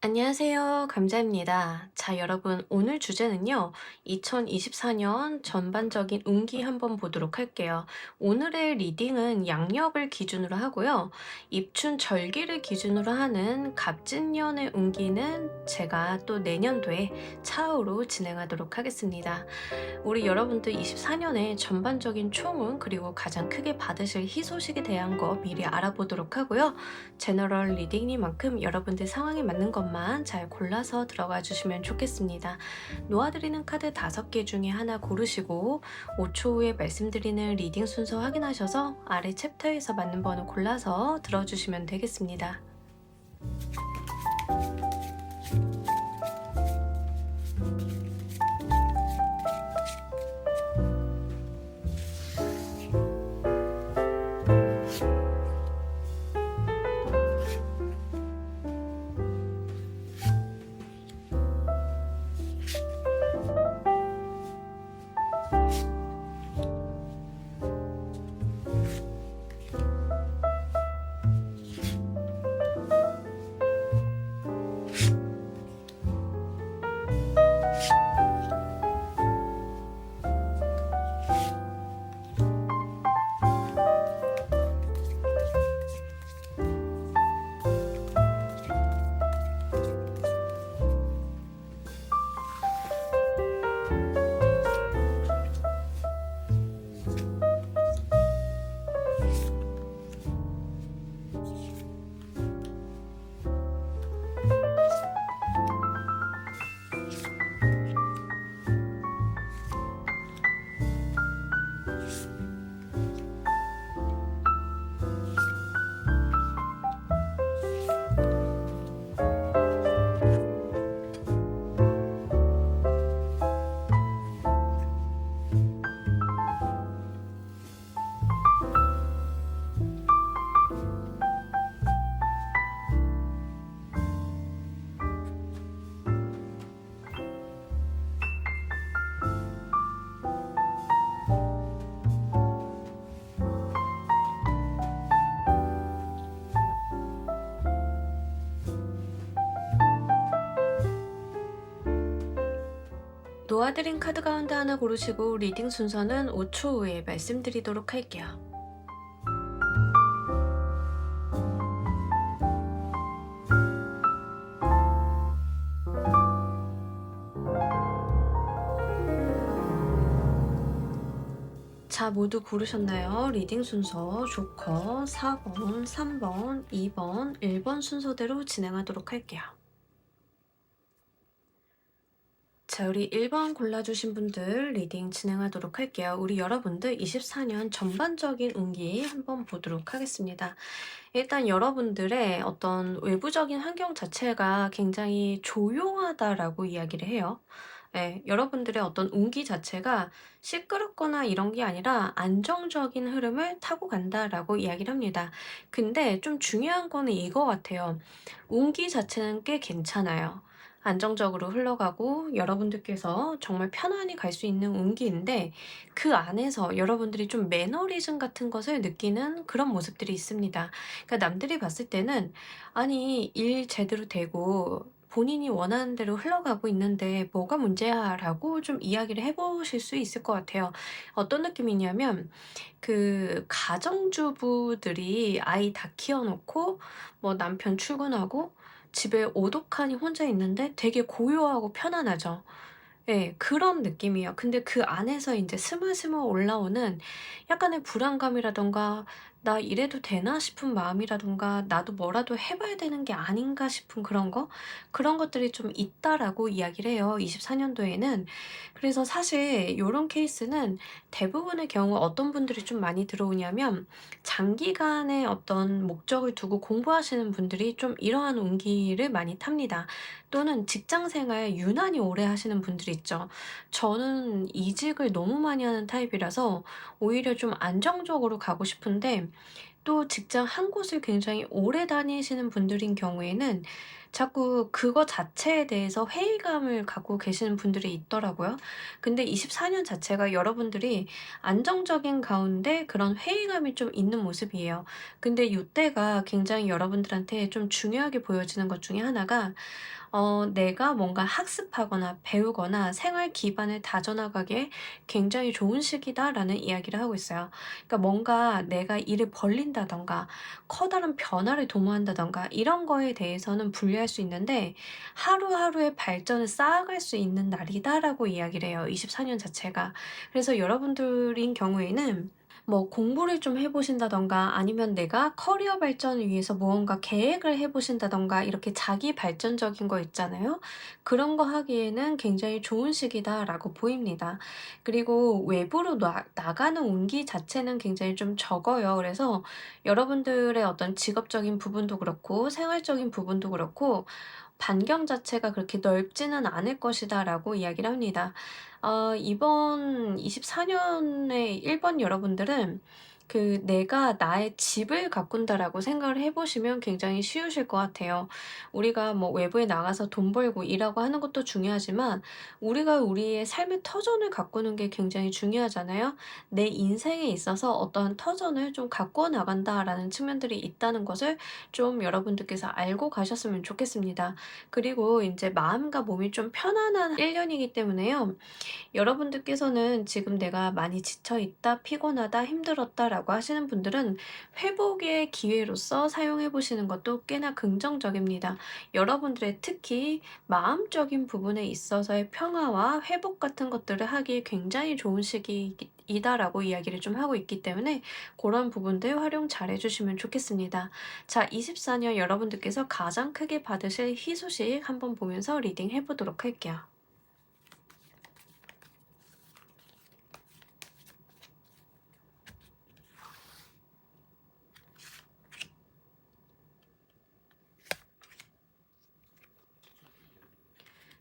안녕하세요. 감자입니다. 자, 여러분, 오늘 주제는요, 2024년 전반적인 운기 한번 보도록 할게요. 오늘의 리딩은 양력을 기준으로 하고요, 입춘 절기를 기준으로 하는 갑진년의 운기는 제가 또 내년도에 차후로 진행하도록 하겠습니다. 우리 여러분들 24년에 전반적인 총운 그리고 가장 크게 받으실 희소식에 대한 거 미리 알아보도록 하고요. 제너럴 리딩이만큼 여러분들 상황에 맞는 것만 잘 골라서 들어가 주시면 좋겠습니다. 놓아드리는 카드 5개 중에 하나 고르시고 5초 후에 말씀드리는 리딩 순서 확인하셔서 아래 챕터에서 맞는 번호 골라서 들어주시면 되겠습니다. 놓아드린 카드 가운데 하나 고르시고 리딩 순서는 5초 후에 말씀드리도록 할게요. 자, 모두 고르셨나요? 리딩 순서 조커 4번, 3번, 2번, 1번 순서대로 진행하도록 할게요. 자, 우리 1번 골라주신 분들 리딩 진행하도록 할게요. 우리 여러분들 24년 전반적인 운기 한번 보도록 하겠습니다. 일단 여러분들의 어떤 외부적인 환경 자체가 굉장히 조용하다라고 이야기를 해요. 예, 여러분들의 어떤 운기 자체가 시끄럽거나 이런 게 아니라 안정적인 흐름을 타고 간다라고 이야기를 합니다. 근데 좀 중요한 거는 이거 같아요. 운기 자체는 꽤 괜찮아요. 안정적으로 흘러가고 여러분들께서 정말 편안히 갈 수 있는 운기인데 그 안에서 여러분들이 좀 매너리즘 같은 것을 느끼는 그런 모습들이 있습니다. 그러니까 남들이 봤을 때는 '아니 일 제대로 되고 본인이 원하는 대로 흘러가고 있는데 뭐가 문제야?'라고 좀 이야기를 해 보실 수 있을 것 같아요. 어떤 느낌이냐면 그 가정주부들이 아이 다 키워 놓고 뭐 남편 출근하고 집에 오독하니 혼자 있는데 되게 고요하고 편안하죠. 예. 그런 느낌이에요. 근데 그 안에서 인제 스물스물 올라오는 약간의 불안감이라든가 '나 이래도 되나?' 싶은 마음이라든가 '나도 뭐라도 해 봐야 되는 게 아닌가?' 싶은 그런 거? 그런 것들이 좀 있다라고 이야기를 해요, 24 년도에는. 그래서 사실 요런 케이스는 대부분의 경우 어떤 분들이 좀 많이 들어오냐면 장기간의 어떤 목적을 두고 공부하시는 분들이 좀 이러한 운기를 많이 탑니다. 또는 직장 생활 유난히 오래 하시는 분들이 있죠. 저는 이직을 너무 많이 하는 타입이라서 오히려 좀 안정적으로 가고 싶은데 또 직장 한 곳을 굉장히 오래 다니시는 분들인 경우에는 자꾸 그거 자체에 대해서 회의감을 갖고 계시는 분들이 있더라고요. 근데 24년 자체가 여러분들이 안정적인 가운데 그런 회의감이 좀 있는 모습이에요. 근데 요때가 굉장히 여러분들한테 좀 중요하게 보여지는 것 중에 하나가 내가 뭔가 학습하거나 배우거나 생활 기반을 다져나가기에 굉장히 좋은 시기다라는 이야기를 하고 있어요. 그러니까 뭔가 내가 일을 벌린다든가 커다란 변화를 도모한다든가 이런 거에 대해서는 분리할 수 있는데 하루하루의 발전을 쌓아갈 수 있는 날이다라고 이야기를 해요, 24년 자체가. 그래서 여러분들인 경우에는 뭐 공부를 좀 해 보신다든가 아니면 내가 커리어 발전을 위해서 무언가 계획을 해 보신다든가 이렇게 자기 발전적인 거 있잖아요. 그런 거 하기에는 굉장히 좋은 시기다라고 보입니다. 그리고 외부로 나가는 운기 자체는 굉장히 좀 적어요. 그래서 여러분들의 어떤 직업적인 부분도 그렇고 생활적인 부분도 그렇고 반경 자체가 그렇게 넓지는 않을 것이다라고 이야기를 합니다. 이번 24 년의 1번 여러분들은 그 '내가 나의 집을 가꾼다.'라고 생각을 해 보시면 굉장히 쉬우실 것 같아요. 우리가 뭐 외부에 나가서 돈 벌고 일하고 하는 것도 중요하지만 우리가 우리의 삶의 터전을 가꾸는 게 굉장히 중요하잖아요. '내 인생에 있어서 어떠한 터전을 좀 가꾸어 나간다.'라는 측면들이 있다는 것을 좀 여러분들께서 알고 가셨으면 좋겠습니다. 그리고 인제 마음과 몸이 좀 편안한 1 년이기 때문에요. 여러분들께서는 지금 '내가 많이 지쳐 있다. 피곤하다. 힘들었다.'라고 하시는 분들은 회복의 기회로서 사용해 보시는 것도 꽤나 긍정적입니다. 여러분들의 특히 마음적인 부분에 있어서의 평화와 회복 같은 것들을 하기에 굉장히 좋은 시기이다라고 이야기를 좀 하고 있기 때문에 그런 부분들 활용 잘 해 주시면 좋겠습니다. 자, 24년 여러분들께서 가장 크게 받으실 희소식 한번 보면서 리딩 해 보도록 할게요.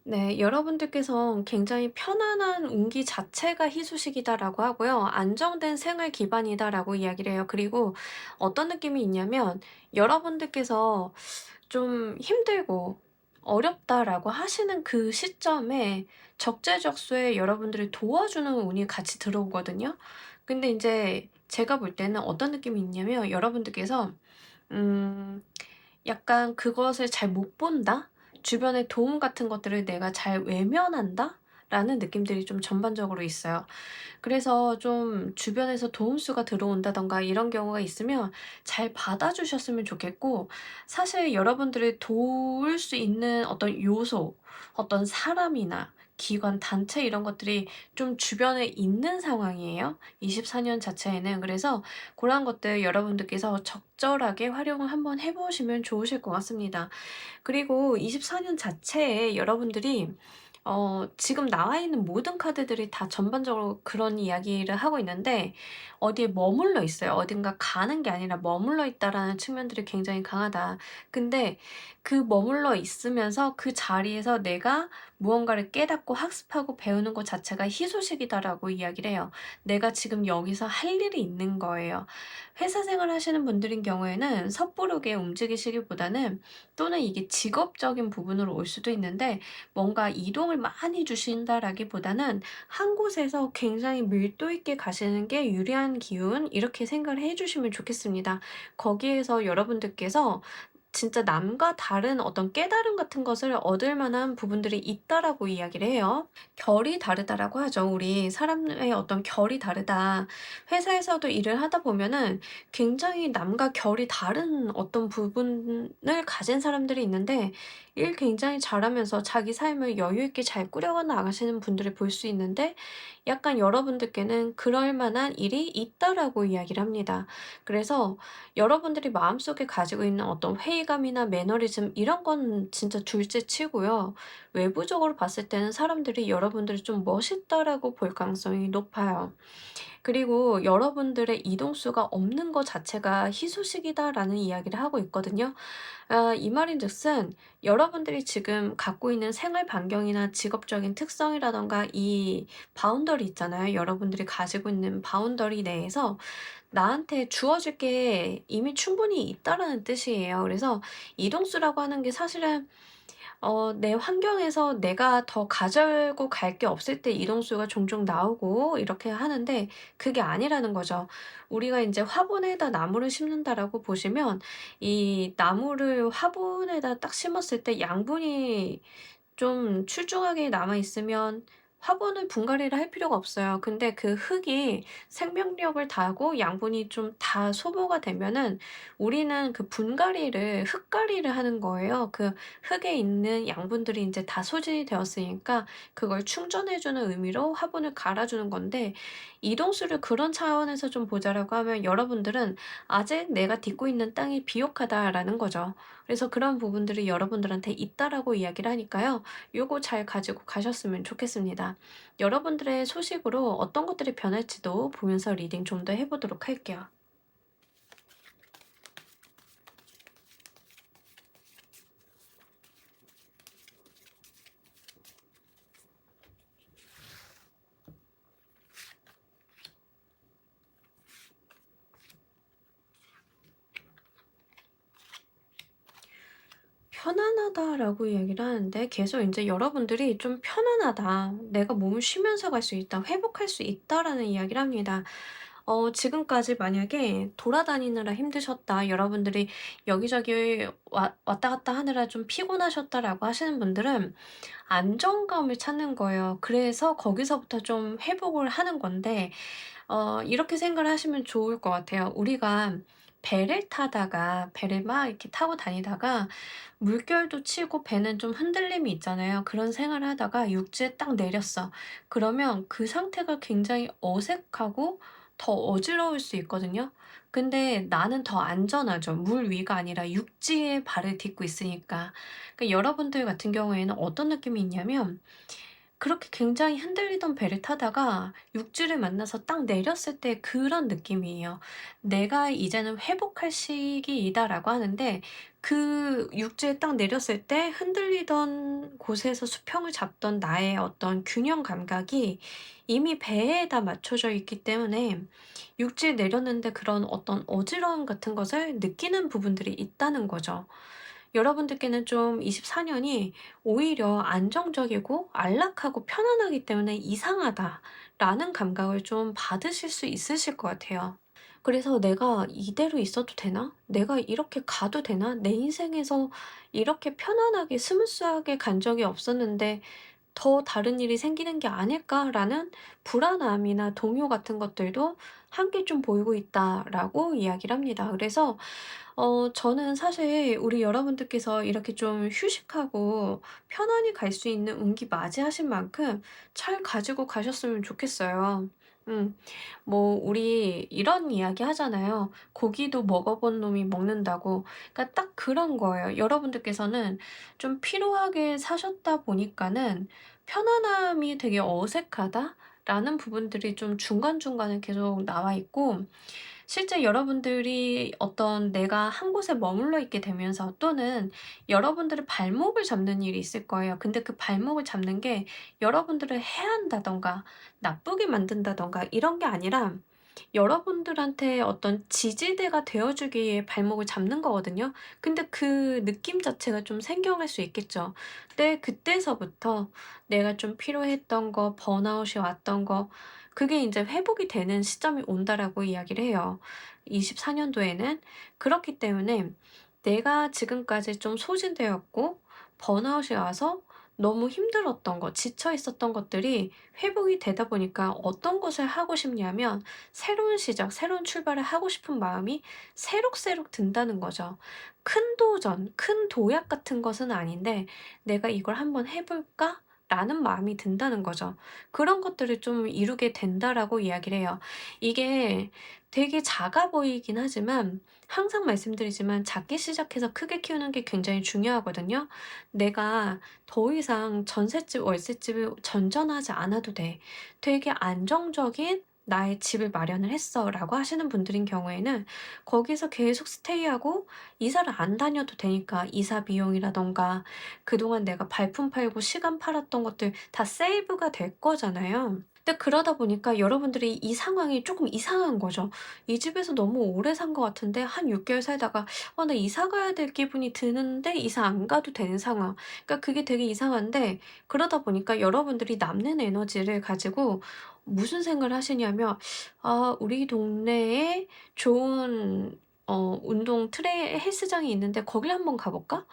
네. 여러분들께서 굉장히 "편안한 운기 자체가 희소식이다."라고 하고요. "안정된 생활 기반이다."라고 이야기를 해요. 그리고 어떤 느낌이 있냐면 여러분들께서 좀 힘들고 어렵다라고 하시는 그 시점에 적재적소에 여러분들을 도와주는 운이 같이 들어오거든요. 근데 인제 제가 볼 때는 어떤 느낌이 있냐면 여러분들께서 음 약간 그것을 잘 못 본다? 주변의 도움 같은 것들을 내가 잘 외면한다? 라는 느낌들이 좀 전반적으로 있어요. 그래서 좀 주변에서 도움수가 들어온다든가 이런 경우가 있으면 잘 받아주셨으면 좋겠고, 사실 여러분들을 도울 수 있는 어떤 요소, 어떤 사람이나 기관, 단체 이런 것들이 좀 주변에 있는 상황이에요. 24년 자체에는. 그래서 그런 것들 여러분들께서 적절하게 활용을 한번 해 보시면 좋으실 것 같습니다. 그리고 24년 자체에 여러분들이 지금 나와 있는 모든 카드들이 다 전반적으로 그런 이야기를 하고 있는데 어디에 머물러 있어요. 어딘가 가는 게 아니라 머물러 있다라는 측면들이 굉장히 강하다. 근데 그 머물러 있으면서 그 자리에서 내가 무언가를 깨닫고 학습하고 배우는 것 자체가 희소식이다라고 이야기를 해요. 내가 지금 여기서 할 일이 있는 거예요. 회사 생활 하시는 분들인 경우에는 섣부르게 움직이시기보다는, 또는 이게 직업적인 부분으로 올 수도 있는데 뭔가 이동을 많이 주신다라기보다는 한 곳에서 굉장히 밀도 있게 가시는 게 유리한 기운, 이렇게 생각을 해 주시면 좋겠습니다. 거기에서 여러분들께서 진짜 남과 다른 어떤 깨달음 같은 것을 얻을 만한 부분들이 있다라고 이야기를 해요. 결이 다르다라고 하죠. 우리 사람의 어떤 결이 다르다. 회사에서도 일을 하다 보면은 굉장히 남과 결이 다른 어떤 부분을 가진 사람들이 있는데 일 굉장히 잘하면서 자기 삶을 여유 있게 잘 꾸려 나가시는 분들을 볼 수 있는데, 약간 여러분들께는 그럴 만한 일이 있다라고 이야기를 합니다. 그래서 여러분들이 마음속에 가지고 있는 어떤 회의감이나 매너리즘 이런 건 진짜 둘째 치고요. 외부적으로 봤을 때는 사람들이 여러분들을 좀 멋있다라고 볼 가능성이 높아요. 그리고 여러분들의 이동수가 없는 것 자체가 희소식이다라는 이야기를 하고 있거든요. 이 말인즉슨 여러분들이 지금 갖고 있는 생활 반경이나 직업적인 특성이라든가 이 바운더리 있잖아요. 여러분들이 가지고 있는 바운더리 내에서 나한테 주어질 게 이미 충분히 있다라는 뜻이에요. 그래서 이동수라고 하는 게 사실은 내 환경에서 내가 더 가지고 갈 게 없을 때 이동수가 종종 나오고 이렇게 하는데 그게 아니라는 거죠. 우리가 인제 '화분에다 나무를 심는다.'라고 보시면 이 나무를 화분에다 딱 심었을 때 양분이 좀 출중하게 남아 있으면 화분을 분갈이를 할 필요가 없어요. 근데 그 흙이 생명력을 다하고 양분이 좀 다 소모가 되면은 우리는 그 분갈이를 흙갈이를 하는 거예요. 그 흙에 있는 양분들이 인제 다 소진이 되었으니까 그걸 충전해 주는 의미로 화분을 갈아 주는 건데 이동수를 그런 차원에서 좀 보자라고 하면 여러분들은 '아직 내가 딛고 있는 땅이 비옥하다.'라는 거죠. 그래서 그런 부분들이 여러분들한테 있다라고 이야기를 하니까요. 요거 잘 가지고 가셨으면 좋겠습니다. 여러분들의 소식으로 어떤 것들이 변할지도 보면서 리딩 좀 더 해 보도록 할게요. "편안하다."라고 이야기를 하는데 계속 인제 여러분들이 좀 "편안하다. 내가 몸을 쉬면서 갈 수 있다. 회복할 수 있다."라는 이야기를 합니다. 지금까지 만약에 돌아다니느라 힘드셨다, 여러분들이 여기저기 왔다 갔다 하느라 좀 피곤하셨다라고 하시는 분들은 안정감을 찾는 거예요. 그래서 거기서부터 좀 회복을 하는 건데 이렇게 생각을 하시면 좋을 것 같아요. 우리가 배를 타다가 배를 막 이렇게 타고 다니다가 물결도 치고 배는 좀 흔들림이 있잖아요. 그런 생활을 하다가 육지에 딱 내렸어. 그러면 그 상태가 굉장히 어색하고 더 어지러울 수 있거든요. 근데 나는 더 안전하죠. 물 위가 아니라 육지에 발을 딛고 있으니까. 그러니까 여러분들 같은 경우에는 어떤 느낌이 있냐면 그렇게 굉장히 흔들리던 배를 타다가 육지를 만나서 딱 내렸을 때 그런 느낌이에요. '내가 이제는 회복할 시기이다.'라고 하는데 그 육지에 딱 내렸을 때 흔들리던 곳에서 수평을 잡던 나의 어떤 균형 감각이 이미 배에다 맞춰져 있기 때문에 육지에 내렸는데 그런 어떤 어지러움 같은 것을 느끼는 부분들이 있다는 거죠. 여러분들께는 좀 24 년이 오히려 안정적이고 안락하고 편안하기 때문에 '이상하다.'라는 감각을 좀 받으실 수 있으실 것 같아요. 그래서 '내가 이대로 있어도 되나? 내가 이렇게 가도 되나? 내 인생에서 이렇게 편안하게 스무스하게 간 적이 없었는데 더 다른 일이 생기는 게 아닐까?'라는 불안함이나 동요 같은 것들도 함께 좀 보이고 있다라고 이야기를 합니다. 그래서 저는 사실 우리 여러분들께서 이렇게 좀 휴식하고 편안히 갈 수 있는 운기 맞이하신 만큼 잘 가지고 가셨으면 좋겠어요. 음. 뭐 우리 이런 이야기 하잖아요. "고기도 먹어본 놈이 먹는다."고. 그러니까 딱 그런 거예요. 여러분들께서는 좀 피로하게 사셨다 보니까는 '편안함이 되게 어색하다.'라는 부분들이 좀 중간중간에 계속 나와 있고 실제 여러분들이 어떤 내가 한 곳에 머물러 있게 되면서 또는 여러분들의 발목을 잡는 일이 있을 거예요. 근데 그 발목을 잡는 게 여러분들을 해한다든가 나쁘게 만든다든가 이런 게 아니라 여러분들한테 어떤 지지대가 되어 주기 위해 발목을 잡는 거거든요. 근데 그 느낌 자체가 좀 생경할 수 있겠죠. 근데 그때서부터 내가 좀 피로했던 거, 번아웃이 왔던 거 그게 인제 회복이 되는 시점이 온다라고 이야기를 해요. 24 년도에는. 그렇기 때문에 내가 지금까지 좀 소진되었고 번아웃이 와서 너무 힘들었던 것, 지쳐 있었던 것들이 회복이 되다 보니까 어떤 것을 하고 싶냐면 새로운 시작, 새로운 출발을 하고 싶은 마음이 새록새록 든다는 거죠. 큰 도전, 큰 도약 같은 것은 아닌데 '내가 이걸 한번 해 볼까?' 라는 마음이 든다는 거죠. 그런 것들을 좀 이루게 된다라고 이야기를 해요. 이게 되게 작아 보이긴 하지만 항상 말씀드리지만 작게 시작해서 크게 키우는 게 굉장히 중요하거든요. 내가 더 이상 전셋집, 월세집을 전전하지 않아도 돼. 되게 안정적인 나의 집을 마련을 했어라고 하시는 분들인 경우에는 거기서 계속 스테이하고 이사를 안 다녀도 되니까 이사 비용이라든가 그동안 내가 발품 팔고 시간 팔았던 것들 다 세이브가 될 거잖아요. 근데 그러다 보니까 여러분들이 이 상황이 쪼끔 이상한 거죠. 이 집에서 너무 오래 산 것 같은데 한 6 개월 살다가 나 이사 가야 될 기분이 드는데 이사 안 가도 되는 상황. 그러니까 그게 되게 이상한데, 그러다 보니까 여러분들이 남는 에너지를 가지고 무슨 생각을 하시냐면 '아, 우리 동네에 좋은 운동 헬스장이 있는데 거길 한번 가 볼까?'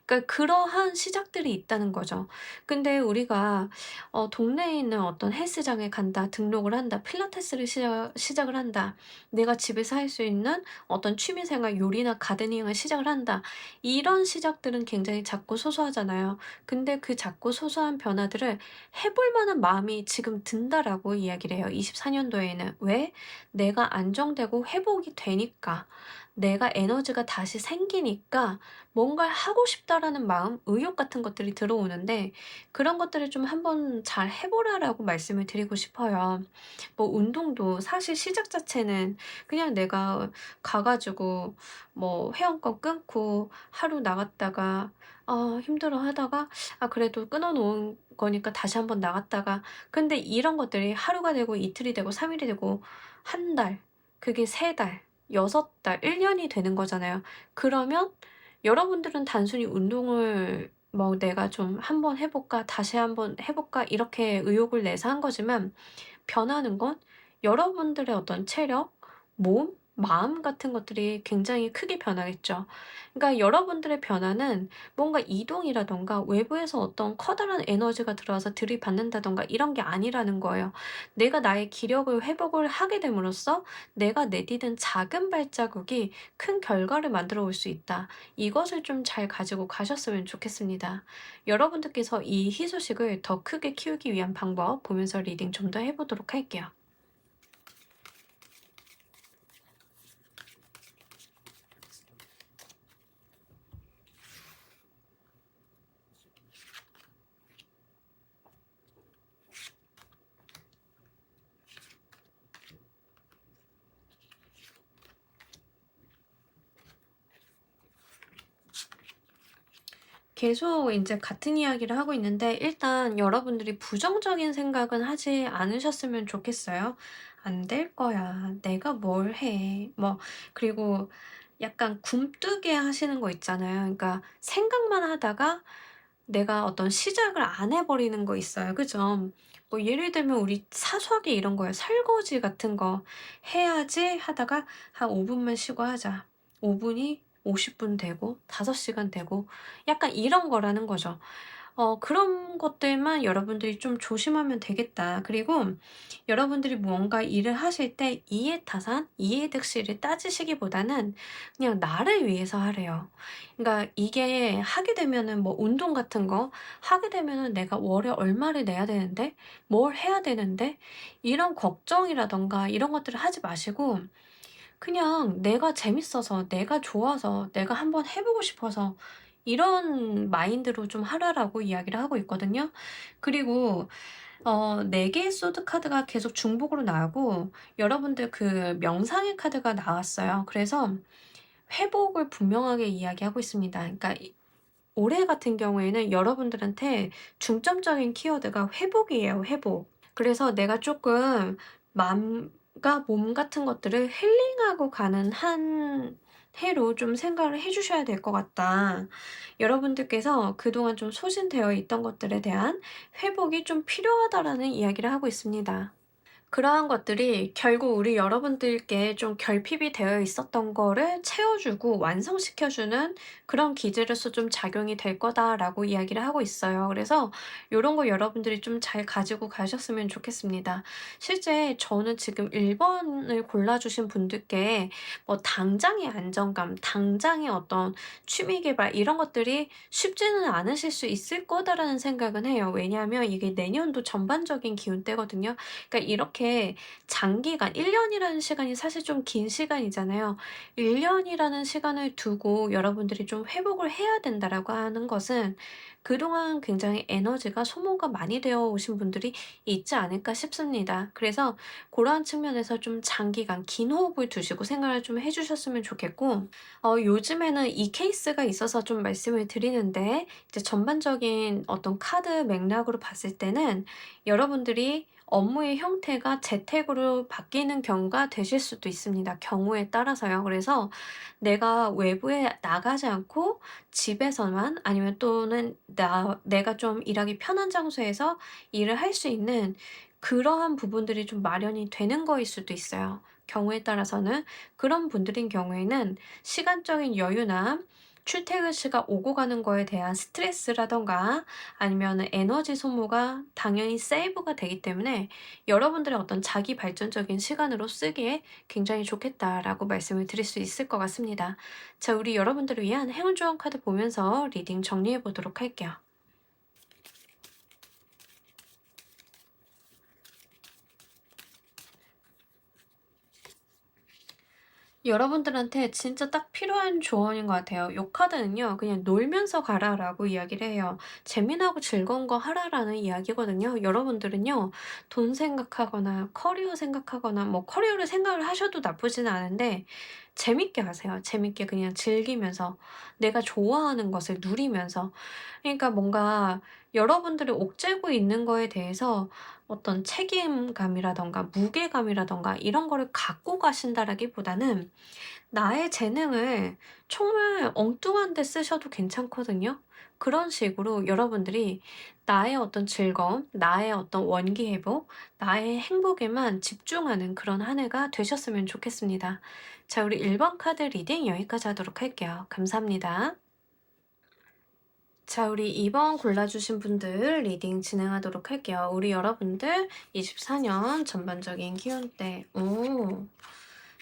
그러니까 그러한 시작들이 있다는 거죠. 근데 우리가 동네에 있는 어떤 헬스장에 간다, 등록을 한다, 필라테스를 시작을 한다, 내가 집에서 할 수 있는 어떤 취미 생활, 요리나 가드닝을 시작을 한다. 이런 시작들은 굉장히 작고 소소하잖아요. 근데 그 작고 소소한 변화들을 해볼 만한 마음이 지금 든다라고 이야기를 해요, 24 년도에는. 왜? 내가 안정되고 회복이 되니까. 내가 에너지가 다시 생기니까 뭔가를 하고 싶다라는 마음, 의욕 같은 것들이 들어오는데, 그런 것들을 좀 한번 잘 해 보라라고 말씀을 드리고 싶어요. 뭐 운동도 사실 시작 자체는 그냥 내가 가 가지고 뭐 회원권 끊고 하루 나갔다가 힘들어 하다가 그래도 끊어 놓은 거니까 다시 한번 나갔다가, 근데 이런 것들이 하루가 되고 이틀이 되고 3 일이 되고 한 달, 그게 3 달, 6 달, 1 년이 되는 거잖아요. 그러면 여러분들은 단순히 운동을 뭐 '내가 좀 한번 해 볼까? 다시 한번 해 볼까?' 이렇게 의욕을 내서 한 거지만, 변하는 건 여러분들의 어떤 체력, 몸, 마음 같은 것들이 굉장히 크게 변하겠죠. 그러니까 여러분들의 변화는 뭔가 이동이라든가 외부에서 어떤 커다란 에너지가 들어와서 들이받는다든가 이런 게 아니라는 거예요. 내가 나의 기력을 회복을 하게 됨으로써 내가 내디딘 작은 발자국이 큰 결과를 만들어 올 수 있다. 이것을 좀 잘 가지고 가셨으면 좋겠습니다. 여러분들께서 이 희소식을 더 크게 키우기 위한 방법 보면서 리딩 좀 더 해보도록 할게요. 계속 이제 같은 이야기를 하고 있는데, 일단 여러분들이 부정적인 생각은 하지 않으셨으면 좋겠어요. '안 될 거야. 내가 뭘 해.' 뭐, 그리고 약간 굼뜨게 하시는 거 있잖아요. 그러니까 생각만 하다가 내가 어떤 시작을 안 해 버리는 거 있어요. 그죠? 뭐 예를 들면 우리 사소하게 이런 거예요. 설거지 같은 거 해야지 하다가 '한 5 분만 쉬고 하자.' 5 분이 50분 되고 5 시간 되고, 약간 이런 거라는 거죠. 그런 것들만 여러분들이 좀 조심하면 되겠다. 그리고 여러분들이 뭔가 일을 하실 때 이해타산, 이해득실을 따지시기보다는 그냥 나를 위해서 하래요. 그러니까 이게 하게 되면은 뭐 운동 같은 거 하게 되면은 내가 월에 얼마를 내야 되는데, 뭘 해야 되는데, 이런 걱정이라든가 이런 것들을 하지 마시고 그냥 내가 재밌어서, 내가 좋아서, 내가 한번 해 보고 싶어서 이런 마인드로 좀 하라라고 이야기를 하고 있거든요. 그리고 4 개의 소드 카드가 계속 중복으로 나오고 여러분들 그 명상의 카드가 나왔어요. 그래서 회복을 분명하게 이야기하고 있습니다. 그러니까 올해 같은 경우에는 여러분들한테 중점적인 키워드가 회복이에요, 회복. 그래서 내가 조금 마음과 몸 같은 것들을 힐링하고 가는 한 해로 좀 생각을 해 주셔야 될 것 같다. 여러분들께서 그동안 좀 소진되어 있던 것들에 대한 회복이 좀 필요하다라는 이야기를 하고 있습니다. 그러한 것들이 결국 우리 여러분들께 좀 결핍이 되어 있었던 거를 채워주고 완성시켜주는 그런 기제로서 좀 작용이 될 거다라고 이야기를 하고 있어요. 그래서 요런 거 여러분들이 좀 잘 가지고 가셨으면 좋겠습니다. 실제 저는 지금 1 번을 골라주신 분들께 뭐 당장의 안정감, 당장의 어떤 취미 개발 이런 것들이 쉽지는 않으실 수 있을 거다라는 생각은 해요. 왜냐하면 이게 내년도 전반적인 기운대거든요. 그러니까 이렇게 장기간 1 년이라는 시간이 사실 좀 긴 시간이잖아요. 1 년이라는 시간을 두고 여러분들이 좀 '회복을 해야 된다.'라고 하는 것은 그동안 굉장히 에너지가 소모가 많이 되어 오신 분들이 있지 않을까 싶습니다. 그래서 고러한 측면에서 좀 장기간 긴 호흡을 두시고 생각을 좀 해 주셨으면 좋겠고, 요즘에는 이 케이스가 있어서 좀 말씀을 드리는데, 이제 전반적인 어떤 카드 맥락으로 봤을 때는 여러분들이 업무의 형태가 재택으로 바뀌는 경우가 되실 수도 있습니다, 경우에 따라서요. 그래서 내가 외부에 나가지 않고 집에서만 아니면 또는 내가 좀 일하기 편한 장소에서 일을 할 수 있는 그러한 부분들이 좀 마련이 되는 거일 수도 있어요. 경우에 따라서는 그런 분들인 경우에는 시간적인 여유나 출퇴근 시가 오고 가는 거에 대한 스트레스라든가 아니면 에너지 소모가 당연히 세이브가 되기 때문에 여러분들의 어떤 자기 발전적인 시간으로 쓰기에 굉장히 좋겠다라고 말씀을 드릴 수 있을 것 같습니다. 자, 우리 여러분들을 위한 행운 조언 카드 보면서 리딩 정리해 보도록 할게요. 여러분들한테 진짜 딱 필요한 조언인 것 같아요. 요 카드는요, 그냥 "놀면서 가라."라고 이야기를 해요. "재미나고 즐거운 거 하라."라는 이야기거든요. 여러분들은요, 돈 생각하거나 커리어 생각하거나 뭐 커리어를 생각을 하셔도 나쁘지는 않은데 재밌게 하세요. 재밌게 그냥 즐기면서 내가 좋아하는 것을 누리면서. 그러니까 뭔가 여러분들이 옥죄고 있는 거에 대해서 어떤 책임감이라든가 무게감이라든가 이런 거를 갖고 가신다라기보다는 나의 재능을 정말 엉뚱한 데 쓰셔도 괜찮거든요. 그런 식으로 여러분들이 나의 어떤 즐거움, 나의 어떤 원기 회복, 나의 행복에만 집중하는 그런 한 해가 되셨으면 좋겠습니다. 자, 우리 1번 카드 리딩 여기까지 하도록 할게요. 감사합니다. 자, 우리 2번 골라주신 분들 리딩 진행하도록 할게요. 우리 여러분들 24년 전반적인 기운대.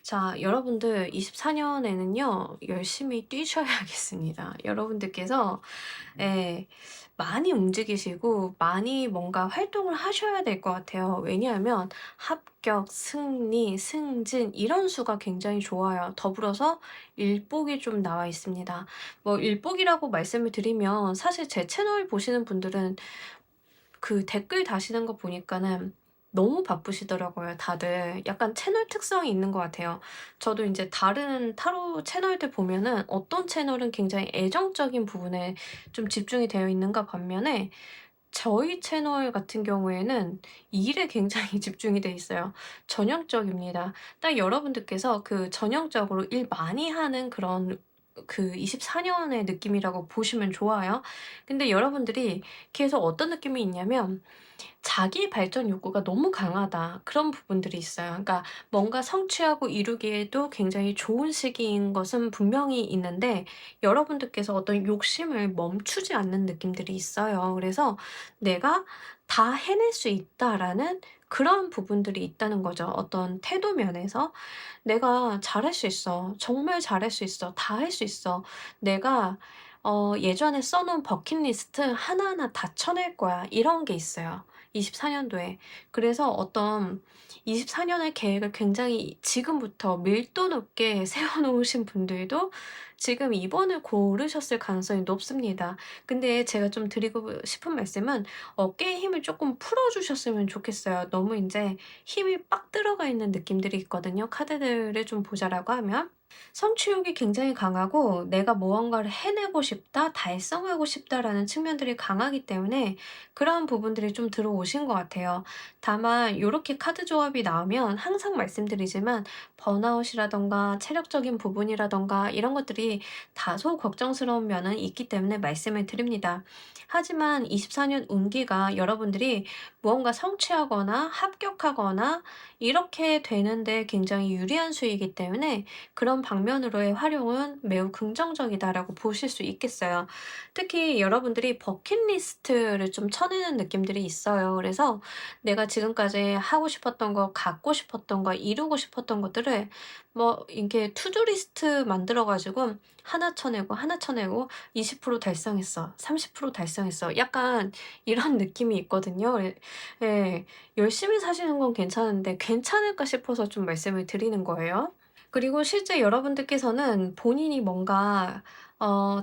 자, 여러분들 24년에는요, 열심히 뛰셔야겠습니다. 여러분들께서, 예, 많이 움직이시고, 많이 뭔가 활동을 하셔야 될 것 같아요. 왜냐하면 합격, 승리, 승진, 이런 수가 굉장히 좋아요. 더불어서 일복이 좀 나와 있습니다. 뭐, 일복이라고 말씀을 드리면, 사실 제 채널 보시는 분들은 그 댓글 다시는 거 보니까는 너무 바쁘시더라고요, 다들. 약간 채널 특성이 있는 것 같아요. 저도 인제 다른 타로 채널들 보면은 어떤 채널은 굉장히 애정적인 부분에 좀 집중이 되어 있는가 반면에 저희 채널 같은 경우에는 일에 굉장히 집중이 돼 있어요. 전형적입니다. 딱 여러분들께서 그 전형적으로 일 많이 하는 그런 그 24년의 느낌이라고 보시면 좋아요. 근데 여러분들이 계속 어떤 느낌이 있냐면 '자기 발전 욕구가 너무 강하다.' 그런 부분들이 있어요. 그러니까 뭔가 성취하고 이루기에도 굉장히 좋은 시기인 것은 분명히 있는데 여러분들께서 어떤 욕심을 멈추지 않는 느낌들이 있어요. 그래서 '내가 다 해낼 수 있다.'라는 그런 부분들이 있다는 거죠. 어떤 태도 면에서 '내가 잘할 수 있어. 정말 잘할 수 있어. 다 할 수 있어. 내가 예전에 써 놓은 버킷리스트 하나하나 다 쳐낼 거야.' 이런 게 있어요, 24년도에. 그래서 어떤 24년의 계획을 굉장히 지금부터 밀도 높게 세워 놓으신 분들도 지금 이번을 고르셨을 가능성이 높습니다. 근데 제가 좀 드리고 싶은 말씀은 어깨에 힘을 쪼끔 풀어 주셨으면 좋겠어요. 너무 인제 힘이 빡 들어가 있는 느낌들이 있거든요, 카드들을 좀 보자라고 하면. 성취욕이 굉장히 강하고 '내가 무언가를 해내고 싶다. 달성하고 싶다.'라는 측면들이 강하기 때문에 그런 부분들이 좀 들어오신 것 같아요. 다만 요렇게 카드 조합이 나오면 항상 말씀드리지만 번아웃이라든가 체력적인 부분이라든가 이런 것들이 다소 걱정스러운 면은 있기 때문에 말씀을 드립니다. 하지만 24년 운기가 여러분들이 무언가 성취하거나 합격하거나 이렇게 되는데 굉장히 유리한 수이기 때문에 그런 방면으로의 활용은 매우 긍정적이다라고 보실 수 있겠어요. 특히 여러분들이 버킷리스트를 좀 쳐내는 느낌들이 있어요. 그래서 내가 지금까지 하고 싶었던 거, 갖고 싶었던 거, 이루고 싶었던 것들을 뭐 이렇게 투두 리스트 만들어 가지고 하나 쳐내고 하나 쳐내고 20% 달성했어. 30% 달성했어. 약간 이런 느낌이 있거든요. 예. 열심히 사시는 건 괜찮은데 괜찮을까 싶어서 좀 말씀을 드리는 거예요. 그리고 실제 여러분들께서는 본인이 뭔가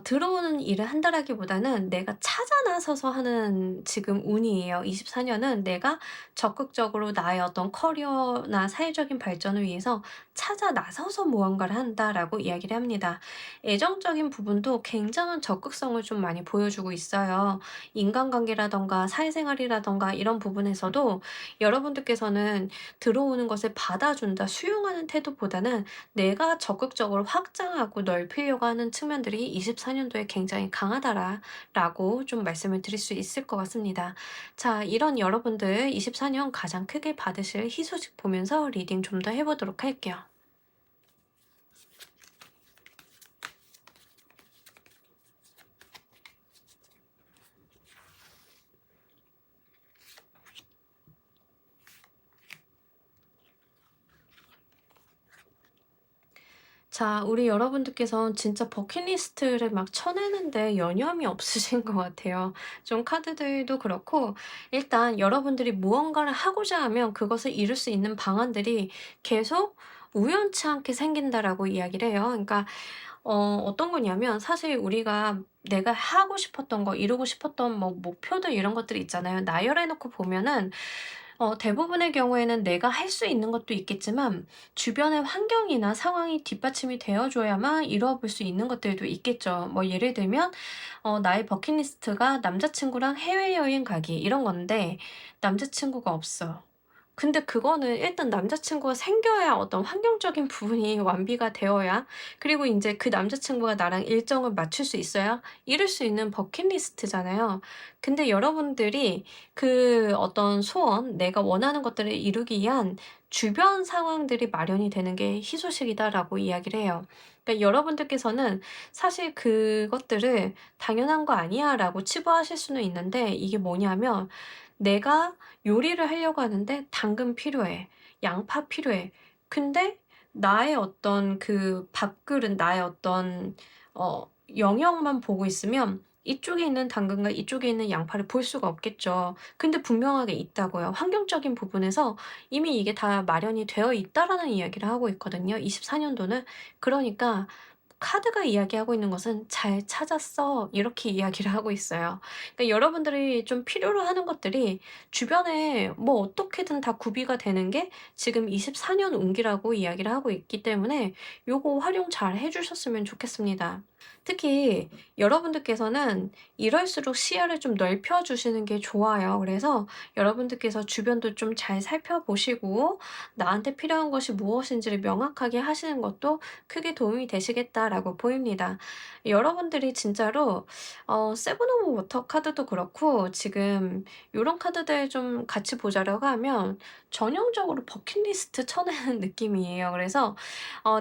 들어오는 일을 한다라기보다는 내가 찾아 나서서 하는 지금 운이에요. 24 년은 내가 적극적으로 나의 어떤 커리어나 사회적인 발전을 위해서 찾아 나서서 무언가를 한다라고 이야기를 합니다. 애정적인 부분도 굉장한 적극성을 좀 많이 보여주고 있어요. 인간관계라든가 사회생활이라든가 이런 부분에서도 여러분들께서는 들어오는 것을 받아준다, 수용하는 태도보다는 내가 적극적으로 확장하고 넓히려고 하는 측면들이 24 년도에 굉장히 강하다라고 좀 말씀을 드릴 수 있을 것 같습니다. 자, 이런 여러분들 24년 가장 크게 받으실 희소식 보면서 리딩 좀 더 해 보도록 할게요. 자, 우리 여러분들께서는 진짜 버킷리스트를 막 쳐내는데 여념이 없으신 것 같아요. 좀 카드들도 그렇고, 일단 여러분들이 무언가를 하고자 하면 그것을 이룰 수 있는 방안들이 계속 우연치 않게 생긴다라고 이야기를 해요. 그러니까 어떤 거냐면 사실 우리가 내가 하고 싶었던 거, 이루고 싶었던 뭐 목표들 이런 것들이 있잖아요. 나열해 놓고 보면은 대부분의 경우에는 내가 할 수 있는 것도 있겠지만 주변의 환경이나 상황이 뒷받침이 되어 줘야만 이루어 볼 수 있는 것들도 있겠죠. 뭐 예를 들면 나의 버킷리스트가 남자친구랑 해외여행 가기 이런 건데 남자친구가 없어. 근데 그거는 일단 남자친구가 생겨야 어떤 환경적인 부분이 완비가 되어야, 그리고 인제 그 남자친구가 나랑 일정을 맞출 수 있어야 이룰 수 있는 버킷리스트잖아요. 근데 여러분들이 그 어떤 소원, 내가 원하는 것들을 이루기 위한 주변 상황들이 마련이 되는 게 희소식이다라고 이야기를 해요. 그러니까 여러분들께서는 사실 그것들을 '당연한 거 아니야.'라고 치부하실 수는 있는데, 이게 뭐냐면 내가 요리를 하려고 하는데 당근 필요해. 양파 필요해. 근데 나의 어떤 그 밥그릇, 나의 어떤 영역만 보고 있으면 이쪽에 있는 당근과 이쪽에 있는 양파를 볼 수가 없겠죠. 근데 분명하게 있다고요. 환경적인 부분에서 이미 이게 다 마련이 되어 있다라는 이야기를 하고 있거든요, 24 년도는. 그러니까 카드가 이야기하고 있는 것은 "잘 찾았어." 이렇게 이야기를 하고 있어요. 그러니까 여러분들이 좀 필요로 하는 것들이 주변에 뭐 어떻게든 다 구비가 되는 게 지금 24년 운기라고 이야기를 하고 있기 때문에 요거 활용 잘 해 주셨으면 좋겠습니다. 특히 여러분들께서는 이럴수록 시야를 좀 넓혀 주시는 게 좋아요. 그래서 여러분들께서 주변도 좀 잘 살펴보시고 나한테 필요한 것이 무엇인지를 명확하게 하시는 것도 크게 도움이 되시겠다라고 보입니다. 여러분들이 진짜로 세븐 오브 워터 카드도 그렇고 지금 요런 카드들 좀 같이 보자라고 하면 전형적으로 버킷리스트 쳐내는 느낌이에요. 그래서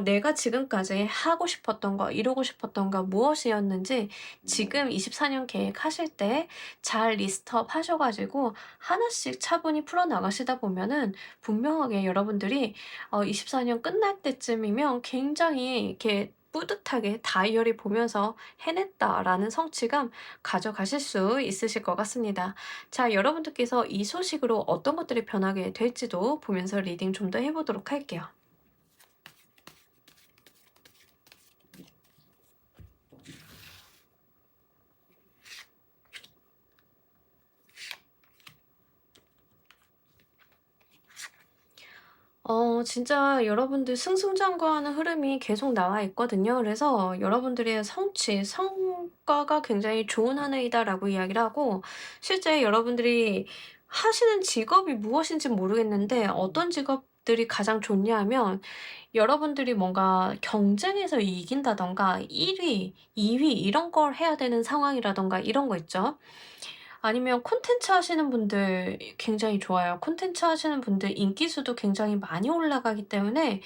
내가 지금까지 하고 싶었던 거, 이루고 싶었던 거 무엇이었는지 지금 24년 계획하실 때 잘 리스트업 하셔 가지고 하나씩 차분히 풀어 나가시다 보면은 분명하게 여러분들이 24년 끝날 때쯤이면 굉장히 이렇게 뿌듯하게 다이어리 보면서 '해냈다.'라는 성취감 가져가실 수 있으실 것 같습니다. 자, 여러분들께서 이 소식으로 어떤 것들이 변하게 될지도 보면서 리딩 좀 더 해 보도록 할게요. 진짜 여러분들 승승장구하는 흐름이 계속 나와 있거든요. 그래서 여러분들의 성취, 성과가 굉장히 좋은 한 해이다라고 이야기를 하고, 실제 여러분들이 하시는 직업이 무엇인지 모르겠는데 어떤 직업들이 가장 좋냐 하면 여러분들이 뭔가 경쟁에서 이긴다든가 1 위, 2위 이런 걸 해야 되는 상황이라든가 이런 거 있죠. 아니면 콘텐츠 하시는 분들 굉장히 좋아요. 콘텐츠 하시는 분들 인기수도 굉장히 많이 올라가기 때문에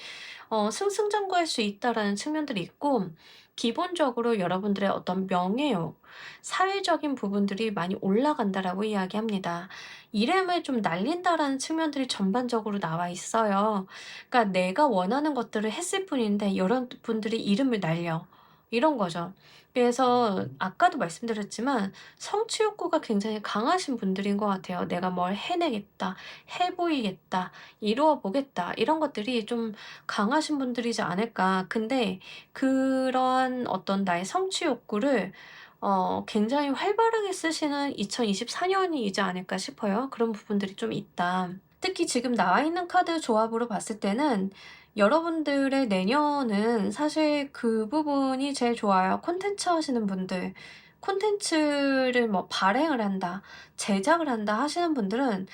'승승장구할 수 있다.'라는 측면들이 있고, 기본적으로 여러분들의 어떤 명예욕, 사회적인 부분들이 많이 올라간다라고 이야기합니다. '이름을 좀 날린다.'라는 측면들이 전반적으로 나와 있어요. 그러니까 내가 원하는 것들을 했을 뿐인데 여러분들이 이름을 날려. 이런 거죠. 그래서 아까도 말씀드렸지만 성취 욕구가 굉장히 강하신 분들인 것 같아요. '내가 뭘 해내겠다. 해 보이겠다. 이루어 보겠다.' 이런 것들이 좀 강하신 분들이지 않을까. 근데 그런 어떤 나의 성취 욕구를 굉장히 활발하게 쓰시는 2024 년이지 않을까 싶어요. 그런 부분들이 좀 있다. 특히 지금 나와 있는 카드 조합으로 봤을 때는 여러분들의 내년은 사실 그 부분이 제일 좋아요. 콘텐츠 하시는 분들, 콘텐츠를 뭐 발행을 한다, 제작을 한다 하시는 분들은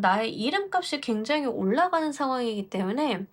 나의 이름값이 굉장히 올라가는 상황이기 때문에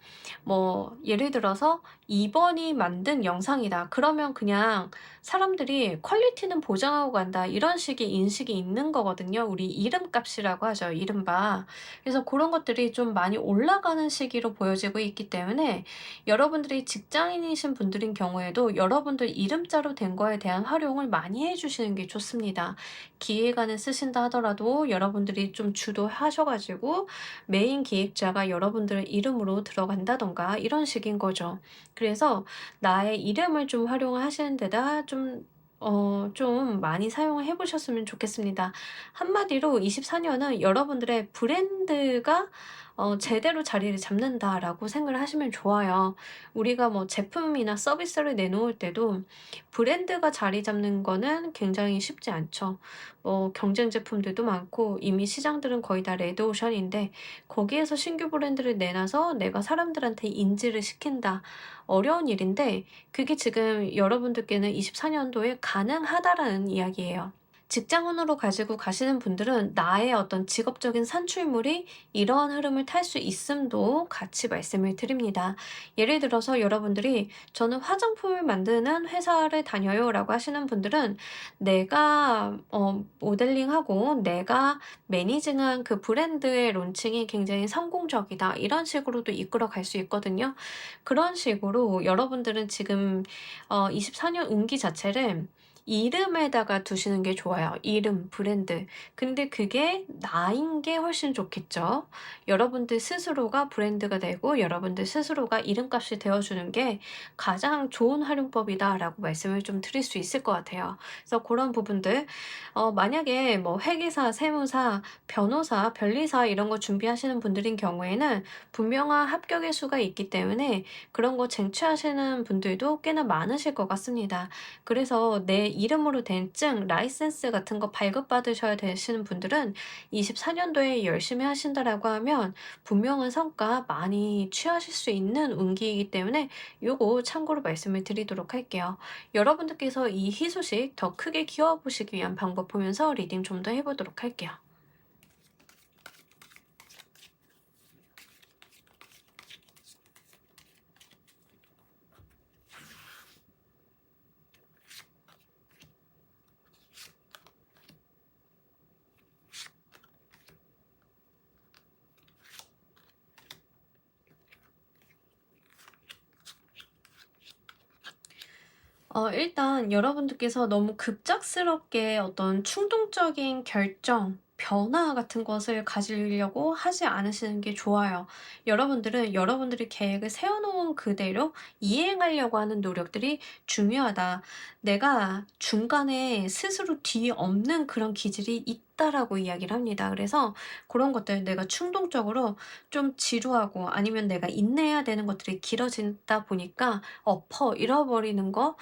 뭐 예를 들어서 '이번이 만든 영상이다.' 그러면 그냥 사람들이 '퀄리티는 보장하고 간다.' 이런 식의 인식이 있는 거거든요. 우리 이름값이라고 하죠, 이른바. 그래서 그런 것들이 좀 많이 올라가는 시기로 보여지고 있기 때문에 여러분들이 직장인이신 분들인 경우에도 여러분들 이름자로 된 거에 대한 활용을 많이 해 주시는 게 좋습니다. 기획안을 쓰신다 하더라도 여러분들이 좀 주도하셔 가지고 메인 기획자가 여러분들 이름으로 들어간다든가 이런 식인 거죠. 그래서 나의 이름을 좀 활용하시는 데다 좀 많이 사용을 해 보셨으면 좋겠습니다. 한마디로 24 년은 여러분들의 브랜드가 제대로 자리를 잡는다라고 생각을 하시면 좋아요. 우리가 뭐 제품이나 서비스를 내놓을 때도 브랜드가 자리 잡는 거는 굉장히 쉽지 않죠. 경쟁 제품들도 많고 이미 시장들은 거의 다 레드오션인데 거기에서 신규 브랜드를 내놔서 내가 사람들한테 인지를 시킨다. 어려운 일인데 그게 지금 여러분들께는 24 년도에 가능하다라는 이야기예요. 직장운으로 가지고 가시는 분들은 나의 어떤 직업적인 산출물이 이러한 흐름을 탈 수 있음도 같이 말씀을 드립니다. 예를 들어서 여러분들이 "저는 화장품을 만드는 회사를 다녀요."라고 하시는 분들은 내가 모델링하고 내가 매니징한 그 브랜드의 론칭이 굉장히 성공적이다. 이런 식으로도 이끌어 갈 수 있거든요. 그런 식으로 여러분들은 지금 24년 운기 자체를 이름에다가 두시는 게 좋아요. 이름, 브랜드. 근데 그게 나인 게 훨씬 좋겠죠. 여러분들 스스로가 브랜드가 되고 여러분들 스스로가 이름값이 되어 주는 게 가장 좋은 활용법이다라고 말씀을 좀 드릴 수 있을 것 같아요. 그래서 그런 부분들 만약에 뭐 회계사, 세무사, 변호사, 변리사 이런 거 준비하시는 분들인 경우에는 분명한 합격의 수가 있기 때문에 그런 거 쟁취하시는 분들도 꽤나 많으실 것 같습니다. 그래서 내 이름으로 된 증, 라이센스 같은 거 발급받으셔야 되시는 분들은 24 년도에 열심히 하신다라고 하면 분명한 성과 많이 취하실 수 있는 운기이기 때문에 요거 참고로 말씀을 드리도록 할게요. 여러분들께서 이 희소식 더 크게 키워 보시기 위한 방법 보면서 리딩 좀 더 해 보도록 할게요. 일단 여러분들께서 너무 급작스럽게 어떤 충동적인 결정, 변화 같은 것을 가지려고 하지 않으시는 게 좋아요. 여러분들은 여러분들이 계획을 세워놓은 그대로 이행하려고 하는 노력들이 중요하다. 내가 중간에 스스로 뒤엎는 그런 기질이 있다라고 이야기를 합니다. 그래서 그런 것들 내가 충동적으로 좀 지루하고 아니면 내가 인내해야 되는 것들이 길어지다 보니까 잃어버리는 거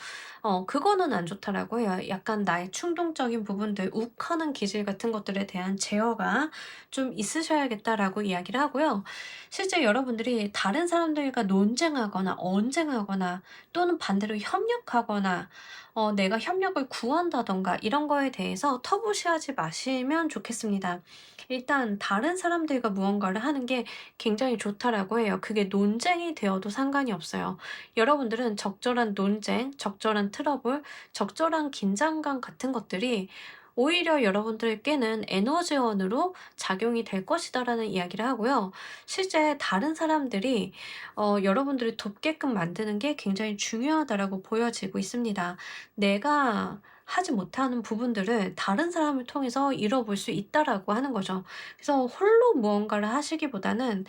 그거는 안 좋다라고 해요. 약간 나의 충동적인 부분들, 욱하는 기질 같은 것들에 대한 제어가 좀 있으셔야겠다라고 이야기를 하고요. 실제 여러분들이 다른 사람들과 논쟁하거나 언쟁하거나 또는 반대로 협력하거나 내가 협력을 구한다든가 이런 거에 대해서 터부시하지 마시면 좋겠습니다. 일단 다른 사람들과 무언가를 하는 게 굉장히 좋다라고 해요. 그게 논쟁이 되어도 상관이 없어요. 여러분들은 적절한 논쟁, 적절한 트러블, 적절한 긴장감 같은 것들이 오히려 여러분들께는 에너지원으로 작용이 될 것이다라는 이야기를 하고요. 실제 다른 사람들이 여러분들을 돕게끔 만드는 게 굉장히 중요하다라고 보여지고 있습니다. 내가 하지 못하는 부분들을 다른 사람을 통해서 이뤄볼 수 있다라고 하는 거죠. 그래서 홀로 무언가를 하시기보다는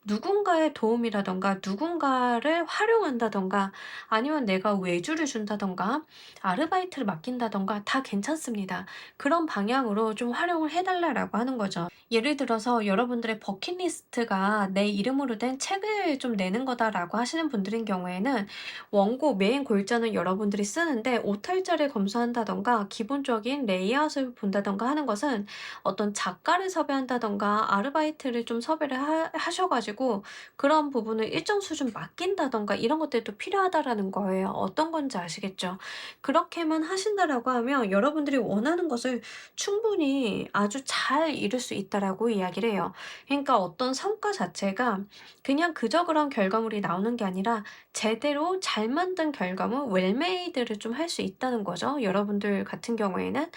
누군가의 도움이라든가 누군가를 활용한다든가 아니면 내가 외주를 준다든가 아르바이트를 맡긴다든가 다 괜찮습니다. 그런 방향으로 좀 활용을 해 달라라고 하는 거죠. 예를 들어서 여러분들의 버킷리스트가 '내 이름으로 된 책을 좀 내는 거다.'라고 하시는 분들인 경우에는 원고 메인 골자는 여러분들이 쓰는데 오탈자를 검수한다든가 기본적인 레이아웃을 본다든가 하는 것은 어떤 작가를 섭외한다든가 아르바이트를 좀 섭외를 하셔 가지고 그런 부분을 일정 수준 맡긴다든가 이런 것들도 필요하다라는 거예요. 어떤 건지 아시겠죠? 그렇게만 하신다라고 하면 여러분들이 원하는 것을 충분히 아주 잘 이룰 수 있다라고 이야기를 해요. 그러니까 어떤 성과 자체가 그냥 그저 그런 결과물이 나오는 게 아니라 제대로 잘 만든 결과물 웰메이드를 좀 할 수 있다는 거죠. 여러분들 같은 경우에는.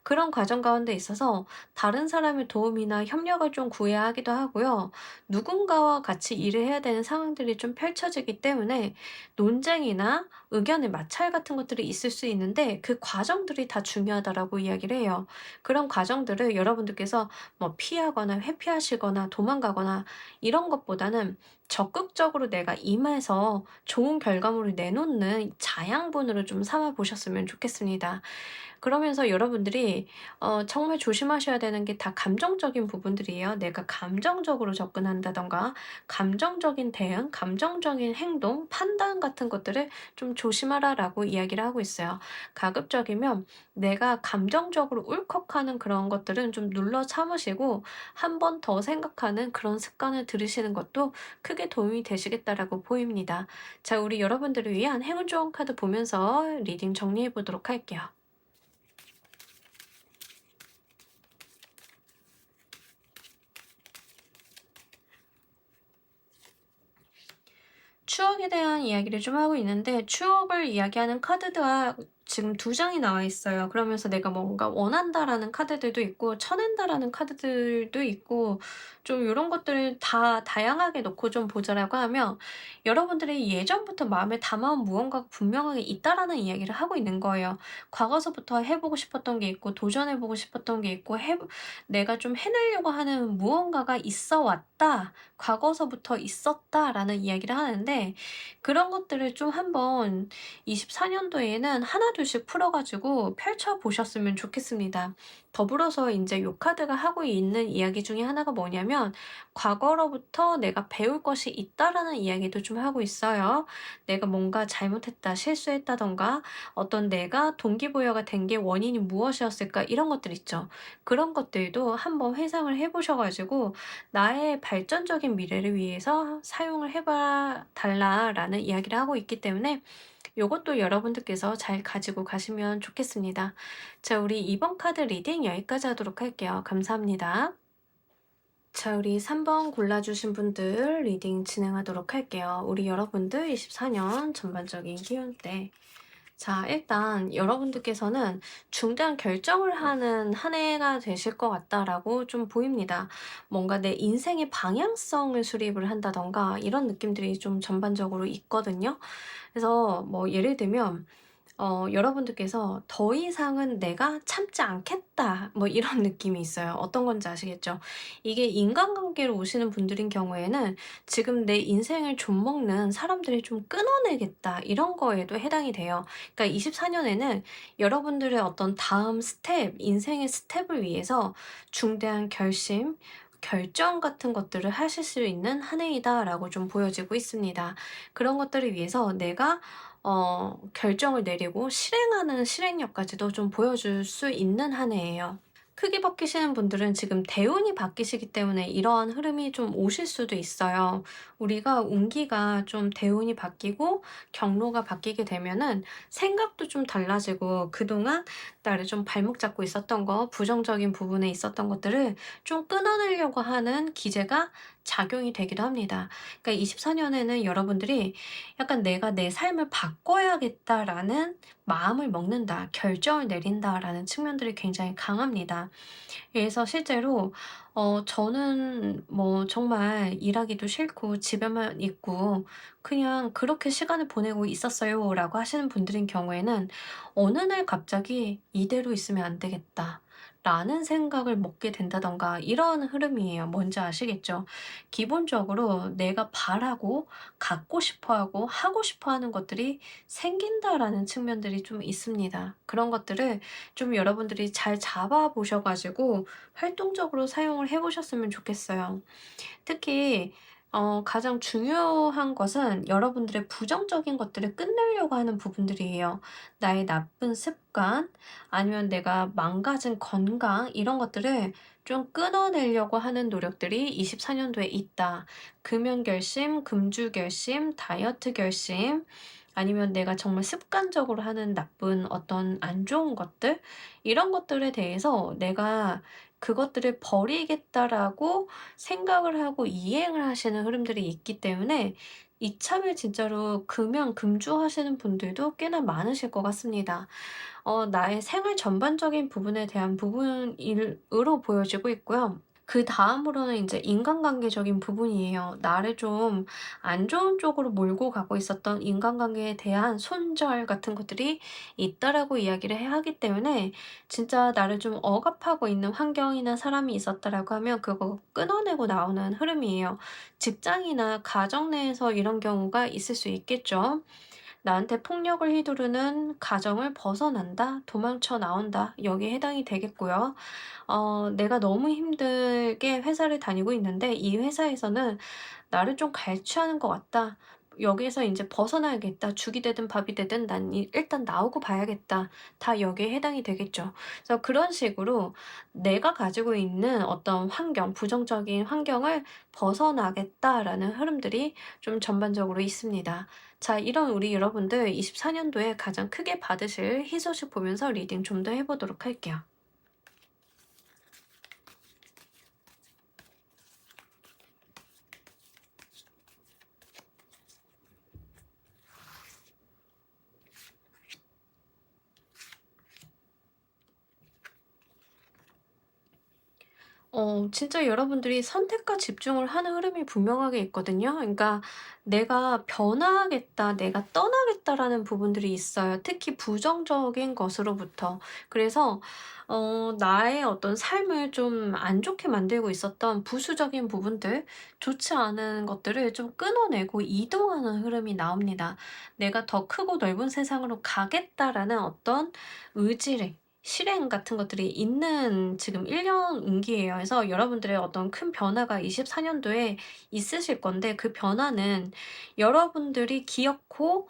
그런 과정 가운데 있어서 다른 사람의 도움이나 협력을 좀 구해야 하기도 하고요. 누군가와 같이 일을 해야 되는 상황들이 좀 펼쳐지기 때문에 논쟁이나 의견의 마찰 같은 것들이 있을 수 있는데 그 과정들이 다 중요하다라고 이야기를 해요. 그런 과정들을 여러분들께서 뭐 피하거나 회피하시거나 도망가거나 이런 것보다는 적극적으로 내가 임해서 좋은 결과물을 내놓는 자양분으로 좀 삼아 보셨으면 좋겠습니다. 그러면서 여러분들이 정말 조심하셔야 되는 게 다 감정적인 부분들이에요. 내가 감정적으로 접근한다든가 감정적인 대응, 감정적인 행동, 판단 같은 것들을 좀 조심하라라고 이야기를 하고 있어요. 가급적이면 내가 감정적으로 울컥하는 그런 것들은 좀 눌러 참으시고 한 번 더 생각하는 그런 습관을 들이시는 것도 크게 도움이 되시겠다라고 보입니다. 자, 우리 여러분들을 위한 행운 좋은 카드 보면서 리딩 정리해 보도록 할게요. 추억에 대한 이야기를 좀 하고 있는데 추억을 이야기하는 카드가 지금 두 장이 나와 있어요. 그러면서 내가 뭔가 원한다라는 카드들도 있고 쳐낸다라는 카드들도 있고 좀 요런 것들을 다 다양하게 놓고 좀 보자라고 하면 여러분들이 예전부터 마음에 담아온 무언가가 분명하게 있다라는 이야기를 하고 있는 거예요. 과거서부터 해 보고 싶었던 게 있고 도전해 보고 싶었던 게 있고 내가 좀 해내려고 하는 무언가가 있어 왔다. 과거서부터 있었다라는 이야기를 하는데 그런 것들을 좀 한번 24년도에는 하나둘씩 풀어 가지고 펼쳐 보셨으면 좋겠습니다. 더불어서 인제 요 카드가 하고 있는 이야기 중에 하나가 뭐냐면 과거로부터 내가 배울 것이 있다라는 이야기도 좀 하고 있어요. 내가 뭔가 잘못했다, 실수했다든가 어떤 내가 동기부여가 된 게 원인이 무엇이었을까 이런 것들 있죠. 그런 것들도 한번 회상을 해 보셔 가지고 나의 발전적인 미래를 위해서 사용을 해 봐 달라라는 이야기를 하고 있기 때문에 요것도 여러분들께서 잘 가지고 가시면 좋겠습니다. 자, 우리 이번 카드 리딩 여기까지 하도록 할게요. 감사합니다. 자, 우리 3번 골라주신 분들 리딩 진행하도록 할게요. 우리 여러분들 24년 전반적인 기운대. 자, 일단 여러분들께서는 중대한 결정을 하는 한 해가 되실 것 같다라고 좀 보입니다. 뭔가 내 인생의 방향성을 수립을 한다든가 이런 느낌들이 좀 전반적으로 있거든요. 그래서 뭐 예를 들면 여러분들께서 '더 이상은 내가 참지 않겠다.' 뭐 이런 느낌이 있어요. 어떤 건지 아시겠죠? 이게 인간관계로 오시는 분들인 경우에는 지금 내 인생을 좀먹는 사람들을 좀 끊어내겠다 이런 거에도 해당이 돼요. 그러니까 24 년에는 여러분들의 어떤 다음 스텝, 인생의 스텝을 위해서 중대한 결정 같은 것들을 하실 수 있는 한 해이다라고 좀 보여지고 있습니다. 그런 것들을 위해서 내가 결정을 내리고 실행하는 실행력까지도 좀 보여줄 수 있는 한 해예요. 크게 바뀌시는 분들은 지금 대운이 바뀌시기 때문에 이러한 흐름이 좀 오실 수도 있어요. 우리가 운기가 좀 대운이 바뀌고 경로가 바뀌게 되면은 생각도 좀 달라지고 그동안 나를 좀 발목 잡고 있었던 거, 부정적인 부분에 있었던 것들을 좀 끊어내려고 하는 기제가 작용이 되기도 합니다. 그러니까 24 년에는 여러분들이 약간 '내가 내 삶을 바꿔야겠다.'라는 마음을 먹는다, 결정을 내린다라는 측면들이 굉장히 강합니다. 그래서 실제로 저는 뭐 정말 일하기도 싫고 집에만 있고 그냥 그렇게 시간을 보내고 있었어요라고 하시는 분들인 경우에는 어느 날 갑자기 '이대로 있으면 안 되겠다.' 라는 생각을 먹게 된다던가 이런 흐름이에요. 뭔지 아시겠죠? 기본적으로 내가 바라고 갖고 싶어 하고 하고 싶어 하는 것들이 생긴다라는 측면들이 좀 있습니다. 그런 것들을 좀 여러분들이 잘 잡아 보셔 가지고 활동적으로 사용을 해 보셨으면 좋겠어요. 특히 가장 중요한 것은 여러분들의 부정적인 것들을 끝내려고 하는 부분들이에요. 나의 나쁜 습관, 아니면 내가 망가진 건강, 이런 것들을 좀 끊어내려고 하는 노력들이 24년도에 있다. 금연 결심, 금주 결심, 다이어트 결심, 아니면 내가 정말 습관적으로 하는 나쁜 어떤 안 좋은 것들, 이런 것들에 대해서 내가 그것들을 버리겠다라고 생각을 하고 이행을 하시는 흐름들이 있기 때문에 이참에 진짜로 금연, 금주하시는 분들도 꽤나 많으실 것 같습니다. 나의 생활 전반적인 부분에 대한 부분으로 보여지고 있고요. 그다음으로는 이제 인간관계적인 부분이에요. 나를 좀 안 좋은 쪽으로 몰고 가고 있었던 인간관계에 대한 손절 같은 것들이 있다라고 이야기를 하기 때문에 진짜 나를 좀 억압하고 있는 환경이나 사람이 있었다라고 하면 그거 끊어내고 나오는 흐름이에요. 직장이나 가정 내에서 이런 경우가 있을 수 있겠죠. 나한테 폭력을 휘두르는 가정을 벗어난다, 도망쳐 나온다, 여기에 해당이 되겠고요. 내가 너무 힘들게 회사를 다니고 있는데 이 회사에서는 나를 좀 갈취하는 것 같다. 여기에서 이제 벗어나야겠다. 죽이 되든 밥이 되든 난 일단 나오고 봐야겠다. 다 여기에 해당이 되겠죠. 그래서 그런 식으로 내가 가지고 있는 어떤 환경, 부정적인 환경을 벗어나겠다라는 흐름들이 좀 전반적으로 있습니다. 자, 이런 우리 여러분들 24년도에 가장 크게 받으실 희소식 보면서 리딩 좀 더 해보도록 할게요. 진짜 여러분들이 선택과 집중을 하는 흐름이 분명하게 있거든요. 그러니까 '내가 변화하겠다. 내가 떠나겠다.'라는 부분들이 있어요. 특히 부정적인 것으로부터. 그래서 나의 어떤 삶을 좀 안 좋게 만들고 있었던 부수적인 부분들, 좋지 않은 것들을 좀 끊어내고 이동하는 흐름이 나옵니다. '내가 더 크고 넓은 세상으로 가겠다.'라는 어떤 의지를, 실행 같은 것들이 있는 지금 1년 운기예요. 그래서 여러분들의 어떤 큰 변화가 24년도에 있으실 건데 그 변화는 여러분들이 기어코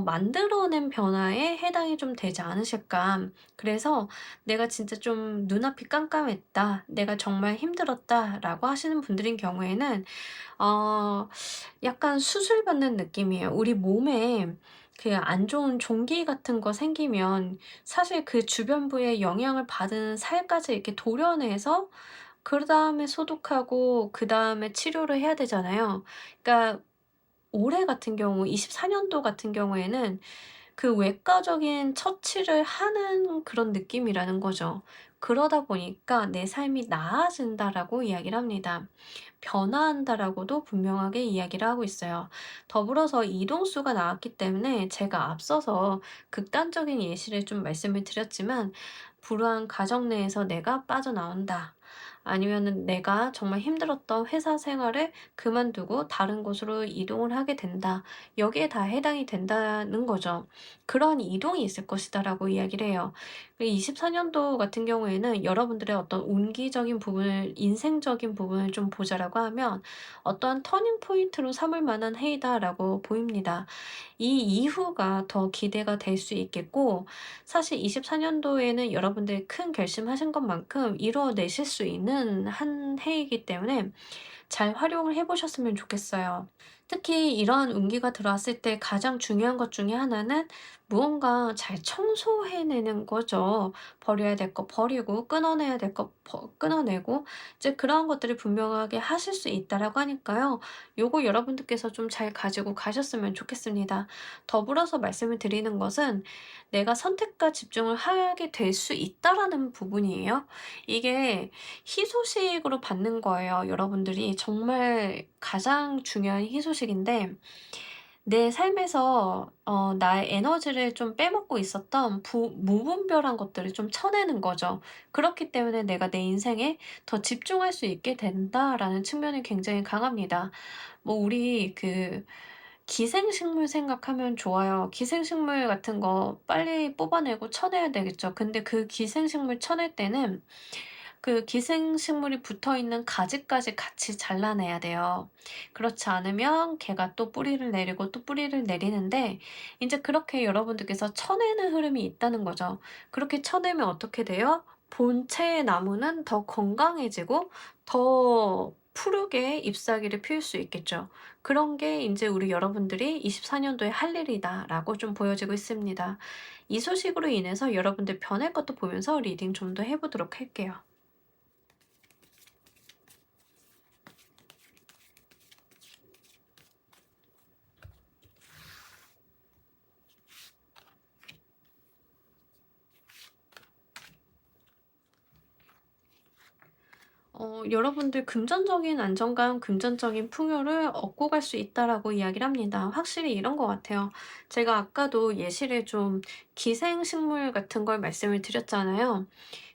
만들어낸 변화에 해당이 좀 되지 않으실까. 그래서 '내가 진짜 좀 눈앞이 깜깜했다. 내가 정말 힘들었다.'라고 하시는 분들인 경우에는 어 약간 수술받는 느낌이에요. 우리 몸에 그 안 좋은 종기 같은 거 생기면 사실 그 주변부에 영향을 받은 살까지 이렇게 도려내서 그다음에 소독하고 그다음에 치료를 해야 되잖아요. 그러니까 올해 같은 경우 24년도 같은 경우에는 그 외과적인 처치를 하는 그런 느낌이라는 거죠. 그러다 보니까 '내 삶이 나아진다.'라고 이야기를 합니다. 변화한다라고도 분명하게 이야기를 하고 있어요. 더불어서 이동수가 나왔기 때문에 제가 앞서서 극단적인 예시를 좀 말씀을 드렸지만 불우한 가정 내에서 내가 빠져나온다. 아니면은 내가 정말 힘들었던 회사 생활을 그만두고 다른 곳으로 이동을 하게 된다. 여기에 다 해당이 된다는 거죠. 그런 이동이 있을 것이다라고 이야기를 해요. 24년도 같은 경우에는 여러분들의 어떤 운기적인 부분을, 인생적인 부분을 좀 보자라고 하면 어떠한 터닝 포인트로 삼을 만한 해이다라고 보입니다. 이 이후가 더 기대가 될 수 있겠고, 사실 24년도에는 여러분들이 큰 결심하신 것만큼 이루어내실 수 있는 한 해이기 때문에 잘 활용을 해 보셨으면 좋겠어요. 특히 이러한 운기가 들어왔을 때 가장 중요한 것 중에 하나는 무언가 잘 청소해내는 거죠. 버려야 될 거 버리고 끊어내야 될 거 끊어내고 이제 그러한 것들을 분명하게 하실 수 있다라고 하니까요. 요거 여러분들께서 좀 잘 가지고 가셨으면 좋겠습니다. 더불어서 말씀을 드리는 것은 내가 선택과 집중을 하게 될 수 있다라는 부분이에요. 이게 희소식으로 받는 거예요. 여러분들이 정말 가장 중요한 희소식인데 내 삶에서 나의 에너지를 좀 빼먹고 있었던 부 무분별한 것들을 좀 쳐내는 거죠. 그렇기 때문에 '내가 내 인생에 더 집중할 수 있게 된다.'라는 측면이 굉장히 강합니다. 뭐 우리 기생식물 생각하면 좋아요. 기생식물 같은 거 빨리 뽑아내고 쳐내야 되겠죠. 근데 그 기생식물 쳐낼 때는 그 기생식물이 붙어있는 가지까지 같이 잘라내야 돼요. 그렇지 않으면 걔가 또 뿌리를 내리고 또 뿌리를 내리는데, 인제 그렇게 여러분들께서 쳐내는 흐름이 있다는 거죠. 그렇게 쳐내면 어떻게 돼요? 본체의 나무는 더 건강해지고 더 푸르게 잎사귀를 피울 수 있겠죠. 그런 게 인제 우리 여러분들이 24 년도에 할 일이다라고 좀 보여지고 있습니다. 이 소식으로 인해서 여러분들 변할 것도 보면서 리딩 좀 더 해 보도록 할게요. 여러분들 금전적인 안정감, 금전적인 풍요를 얻고 갈 수 있다라고 이야기를 합니다. 확실히 이런 것 같아요. 제가 아까도 예시를 좀 기생식물 같은 걸 말씀을 드렸잖아요.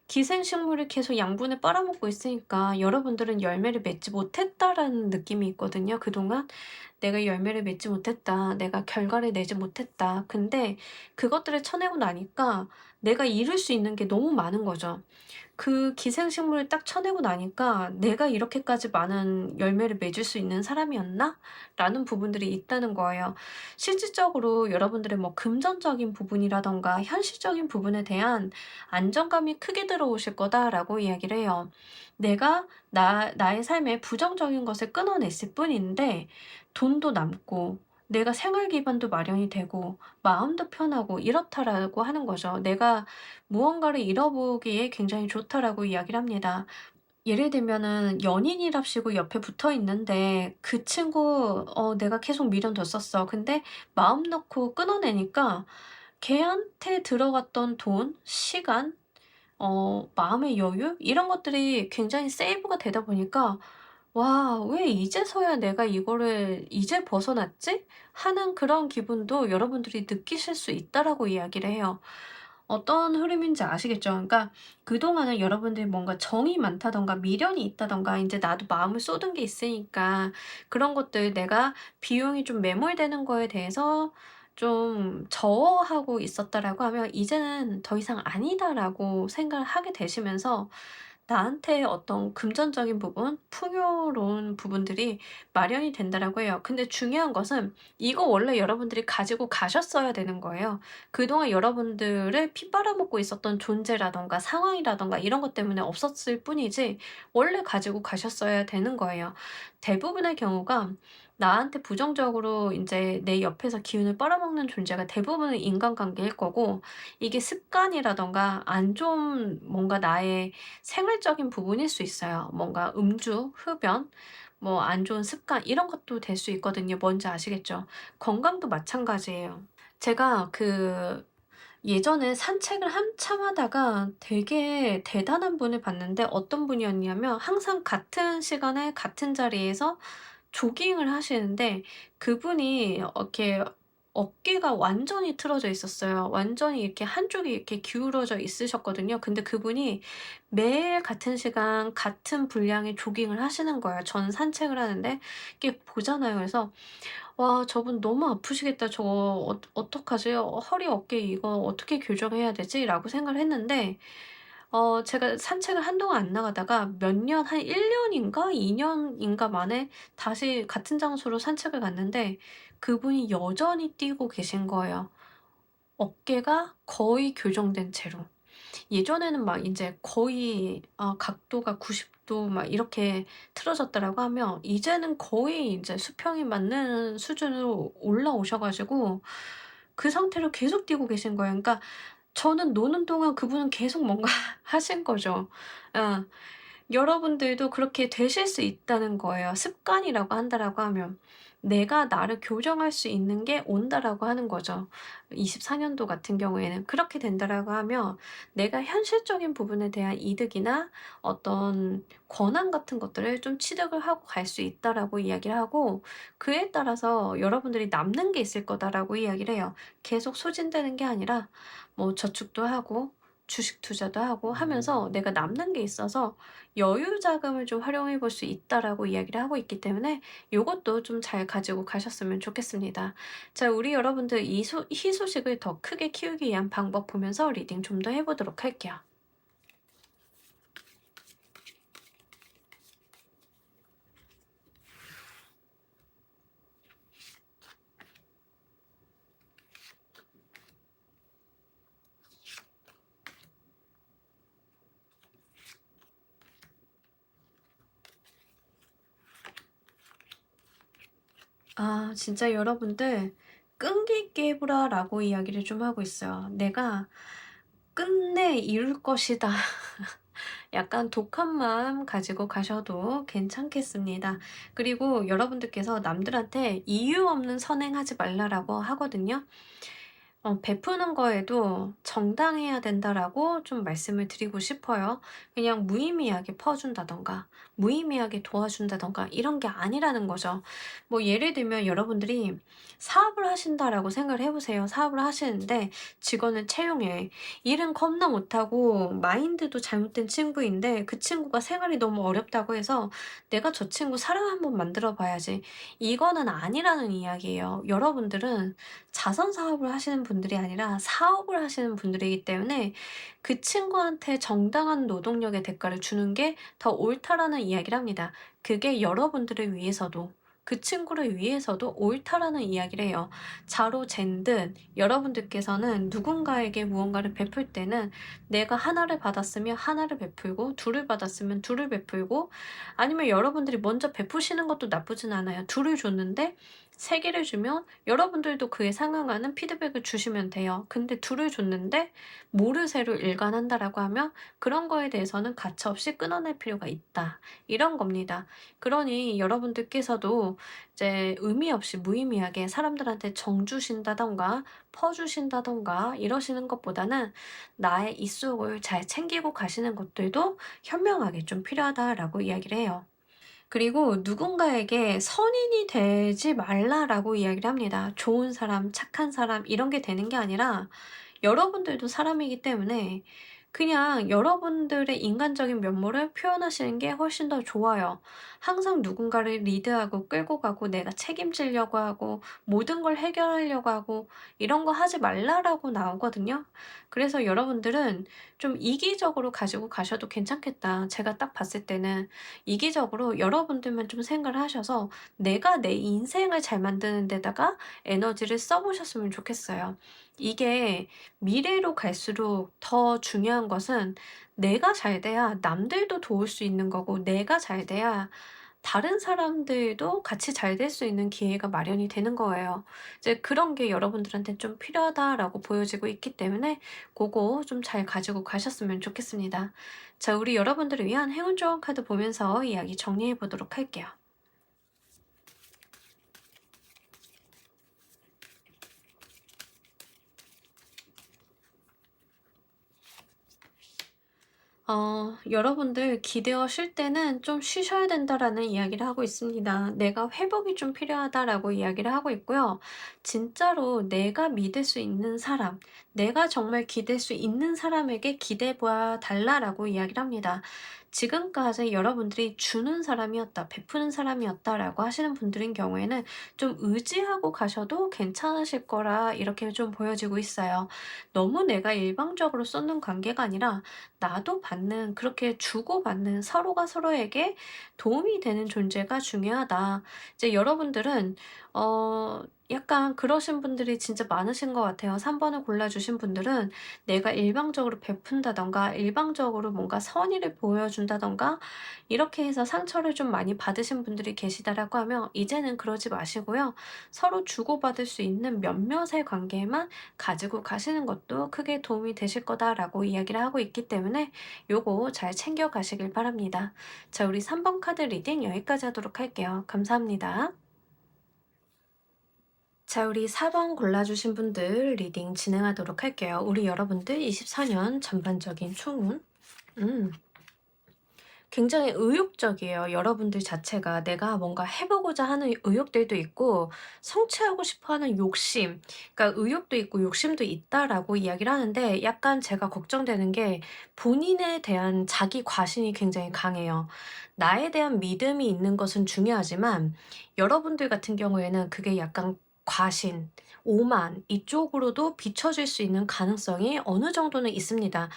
기생식물을 계속 양분을 빨아먹고 있으니까 여러분들은 열매를 맺지 못했다라는 느낌이 있거든요, 그동안. '내가 열매를 맺지 못했다. 내가 결과를 내지 못했다.' 근데 그것들을 쳐내고 나니까 내가 이룰 수 있는 게 너무 많은 거죠. 그 기생식물을 딱 쳐내고 나니까 '내가 이렇게까지 많은 열매를 맺을 수 있는 사람이었나?' 라는 부분들이 있다는 거예요. 실질적으로 여러분들의 뭐 금전적인 부분이라든가 현실적인 부분에 대한 안정감이 크게 들어오실 거다라고 이야기를 해요. 내가 나의 삶에 부정적인 것을 끊어냈을 뿐인데 돈도 남고 내가 생활 기반도 마련이 되고 마음도 편하고 이렇다라고 하는 거죠. 내가 무언가를 잃어보기에 굉장히 좋다라고 이야기를 합니다. 예를 들면은 연인이랍시고 옆에 붙어 있는데 그 친구 내가 계속 미련뒀었어. 근데 마음 놓고 끊어내니까 걔한테 들어갔던 돈, 시간, 마음의 여유 이런 것들이 굉장히 세이브가 되다 보니까 '와 왜 이제서야 내가 이거를 이제 벗어났지?' 하는 그런 기분도 여러분들이 느끼실 수 있다라고 이야기를 해요. 어떤 흐름인지 아시겠죠? 그러니까 그동안은 여러분들이 뭔가 정이 많다든가 미련이 있다든가 인제 나도 마음을 쏟은 게 있으니까 그런 것들 내가 비용이 좀 매몰되는 거에 대해서 좀 저하고 있었다라고 하면 이제는 '더 이상 아니다.'라고 생각을 하게 되시면서 나한테 어떤 금전적인 부분, 풍요로운 부분들이 마련이 된다라고 해요. 근데 중요한 것은 이거 원래 여러분들이 가지고 가셨어야 되는 거예요. 그동안 여러분들을 핏빨아먹고 있었던 존재라든가 상황이라든가 이런 것 때문에 없었을 뿐이지 원래 가지고 가셨어야 되는 거예요. 대부분의 경우가 나한테 부정적으로 인제 내 옆에서 기운을 빨아먹는 존재가 대부분은 인간관계일 거고, 이게 습관이라든가 안 좋은 뭔가 나의 생활적인 부분일 수 있어요. 뭔가 음주, 흡연, 뭐 안 좋은 습관 이런 것도 될 수 있거든요. 뭔지 아시겠죠? 건강도 마찬가지예요. 제가 예전에 산책을 한참 하다가 되게 대단한 분을 봤는데 어떤 분이었냐면 항상 같은 시간에 같은 자리에서 조깅을 하시는데 그분이 이렇게 어깨가 완전히 틀어져 있었어요. 완전히 이렇게 한쪽이 이렇게 기울어져 있으셨거든요. 근데 그분이 매일 같은 시간 같은 분량의 조깅을 하시는 거예요. 저는 산책을 하는데 이렇게 보잖아요. 그래서 '와 저분 너무 아프시겠다. 저거 어떡하지? 허리 어깨 이거 어떻게 교정해야 되지?'라고 생각을 했는데 제가 산책을 한동안 안 나가다가 몇 년 한 1 년인가 2 년인가 만에 다시 같은 장소로 산책을 갔는데 그분이 여전히 뛰고 계신 거예요. 어깨가 거의 교정된 채로. 예전에는 막 인제 거의 각도가 90도 막 이렇게 틀어졌다라고 하면 이제는 거의 인제 수평이 맞는 수준으로 올라오셔 가지고 그 상태로 계속 뛰고 계신 거예요. 그러니까 저는 노는 동안 그분은 계속 뭔가 하신 거죠. 어. 여러분들도 그렇게 되실 수 있다는 거예요. 습관이라고 한다라고 하면. 내가 나를 교정할 수 있는 게 온다라고 하는 거죠. 24년도 같은 경우에는 그렇게 된다라고 하면 내가 현실적인 부분에 대한 이득이나 어떤 권한 같은 것들을 좀 취득을 하고 갈 수 있다라고 이야기를 하고, 그에 따라서 여러분들이 남는 게 있을 거다라고 이야기를 해요. 계속 소진되는 게 아니라 뭐 저축도 하고 주식 투자도 하고 하면서 내가 남는 게 있어서 여유 자금을 좀 활용해 볼 수 있다라고 이야기를 하고 있기 때문에 요것도 좀 잘 가지고 가셨으면 좋겠습니다. 자, 우리 여러분들 희소식을 더 크게 키우기 위한 방법 보면서 리딩 좀 더 해보도록 할게요. 아, 진짜 여러분들 끈기 있게 해보라라고 이야기를 좀 하고 있어요. 내가 끝내 이룰 것이다. 약간 독한 마음 가지고 가셔도 괜찮겠습니다. 그리고 여러분들께서 남들한테 이유 없는 선행하지 말라라고 하거든요. 베푸는 거에도 정당해야 된다라고 좀 말씀을 드리고 싶어요. 그냥 무의미하게 퍼준다던가, 무의미하게 도와준다던가, 이런 게 아니라는 거죠. 뭐, 예를 들면 여러분들이 사업을 하신다라고 생각을 해보세요. 사업을 하시는데 직원을 채용해. 일은 겁나 못하고 마인드도 잘못된 친구인데 그 친구가 생활이 너무 어렵다고 해서 내가 저 친구 사람 한번 만들어 봐야지. 이거는 아니라는 이야기예요. 여러분들은 자선 사업을 하시는 분들이 아니라 사업을 하시는 분들이기 때문에 그 친구한테 정당한 노동력의 대가를 주는 게 더 옳다라는 이야기를 합니다. 그게 여러분들을 위해서도 그 친구를 위해서도 옳다라는 이야기를 해요. 자로 잰 듯 여러분들께서는 누군가에게 무언가를 베풀 때는 내가 하나를 받았으면 하나를 베풀고 둘을 받았으면 둘을 베풀고, 아니면 여러분들이 먼저 베푸시는 것도 나쁘진 않아요. 둘을 줬는데 세 개를 주면 여러분들도 그에 상응하는 피드백을 주시면 돼요. 근데 둘을 줬는데 모르쇠로 일관한다라고 하면 그런 거에 대해서는 가차없이 끊어낼 필요가 있다. 이런 겁니다. 그러니 여러분들께서도 이제 의미 없이 무의미하게 사람들한테 정 주신다던가 퍼주신다던가 이러시는 것보다는 나의 입속을 잘 챙기고 가시는 것들도 현명하게 좀 필요하다라고 이야기를 해요. 그리고 누군가에게 선인이 되지 말라라고 이야기를 합니다. 좋은 사람, 착한 사람 이런 게 되는 게 아니라 여러분들도 사람이기 때문에 그냥 여러분들의 인간적인 면모를 표현하시는 게 훨씬 더 좋아요. 항상 누군가를 리드하고 끌고 가고 내가 책임지려고 하고 모든 걸 해결하려고 하고 이런 거 하지 말라라고 나오거든요. 그래서 여러분들은 좀 이기적으로 가지고 가셔도 괜찮겠다. 제가 딱 봤을 때는 이기적으로 여러분들만 좀 생각을 하셔서 내가 내 인생을 잘 만드는 데다가 에너지를 써보셨으면 좋겠어요. 이게 미래로 갈수록 더 중요한 것은 내가 잘 돼야 남들도 도울 수 있는 거고, 내가 잘 돼야 다른 사람들도 같이 잘 될 수 있는 기회가 마련이 되는 거예요. 이제 그런 게 여러분들한테 좀 필요하다라고 보여지고 있기 때문에 그거 좀 잘 가지고 가셨으면 좋겠습니다. 자, 우리 여러분들을 위한 행운 좋은 카드 보면서 이야기 정리해 보도록 할게요. 여러분들 기대어 쉴 때는 좀 쉬셔야 된다라는 이야기를 하고 있습니다. 내가 회복이 좀 필요하다라고 이야기를 하고 있고요. 진짜로 내가 믿을 수 있는 사람, 내가 정말 기댈 수 있는 사람에게 기대해 봐 달라라고 이야기를 합니다. 지금까지 여러분들이 주는 사람이었다, 베푸는 사람이었다라고 하시는 분들인 경우에는 좀 의지하고 가셔도 괜찮으실 거라 이렇게 좀 보여지고 있어요. 너무 내가 일방적으로 쏟는 관계가 아니라 나도 받는, 그렇게 주고받는, 서로가 서로에게 도움이 되는 존재가 중요하다. 이제 여러분들은 어 약간 그러신 분들이 진짜 많으신 것 같아요. 3 번을 골라주신 분들은 내가 일방적으로 베푼다든가 일방적으로 뭔가 선의를 보여준다든가 이렇게 해서 상처를 좀 많이 받으신 분들이 계시다라고 하면 이제는 그러지 마시고요. 서로 주고받을 수 있는 몇몇의 관계만 가지고 가시는 것도 크게 도움이 되실 거다라고 이야기를 하고 있기 때문에 요거 잘 챙겨 가시길 바랍니다. 자, 우리 3번 카드 리딩 여기까지 하도록 할게요. 감사합니다. 자, 우리 4번 골라주신 분들 리딩 진행하도록 할게요. 우리 여러분들 24년 전반적인 총운. 음, 굉장히 의욕적이에요. 여러분들 자체가 내가 뭔가 해보고자 하는 의욕들도 있고 성취하고 싶어하는 욕심, 그러니까 의욕도 있고 욕심도 있다라고 이야기를 하는데 약간 제가 걱정되는 게 본인에 대한 자기 과신이 굉장히 강해요. 나에 대한 믿음이 있는 것은 중요하지만 여러분들 같은 경우에는 그게 약간 과신, 오만 이쪽으로도 비춰질 수 있는 가능성이 어느 정도는 있습니다.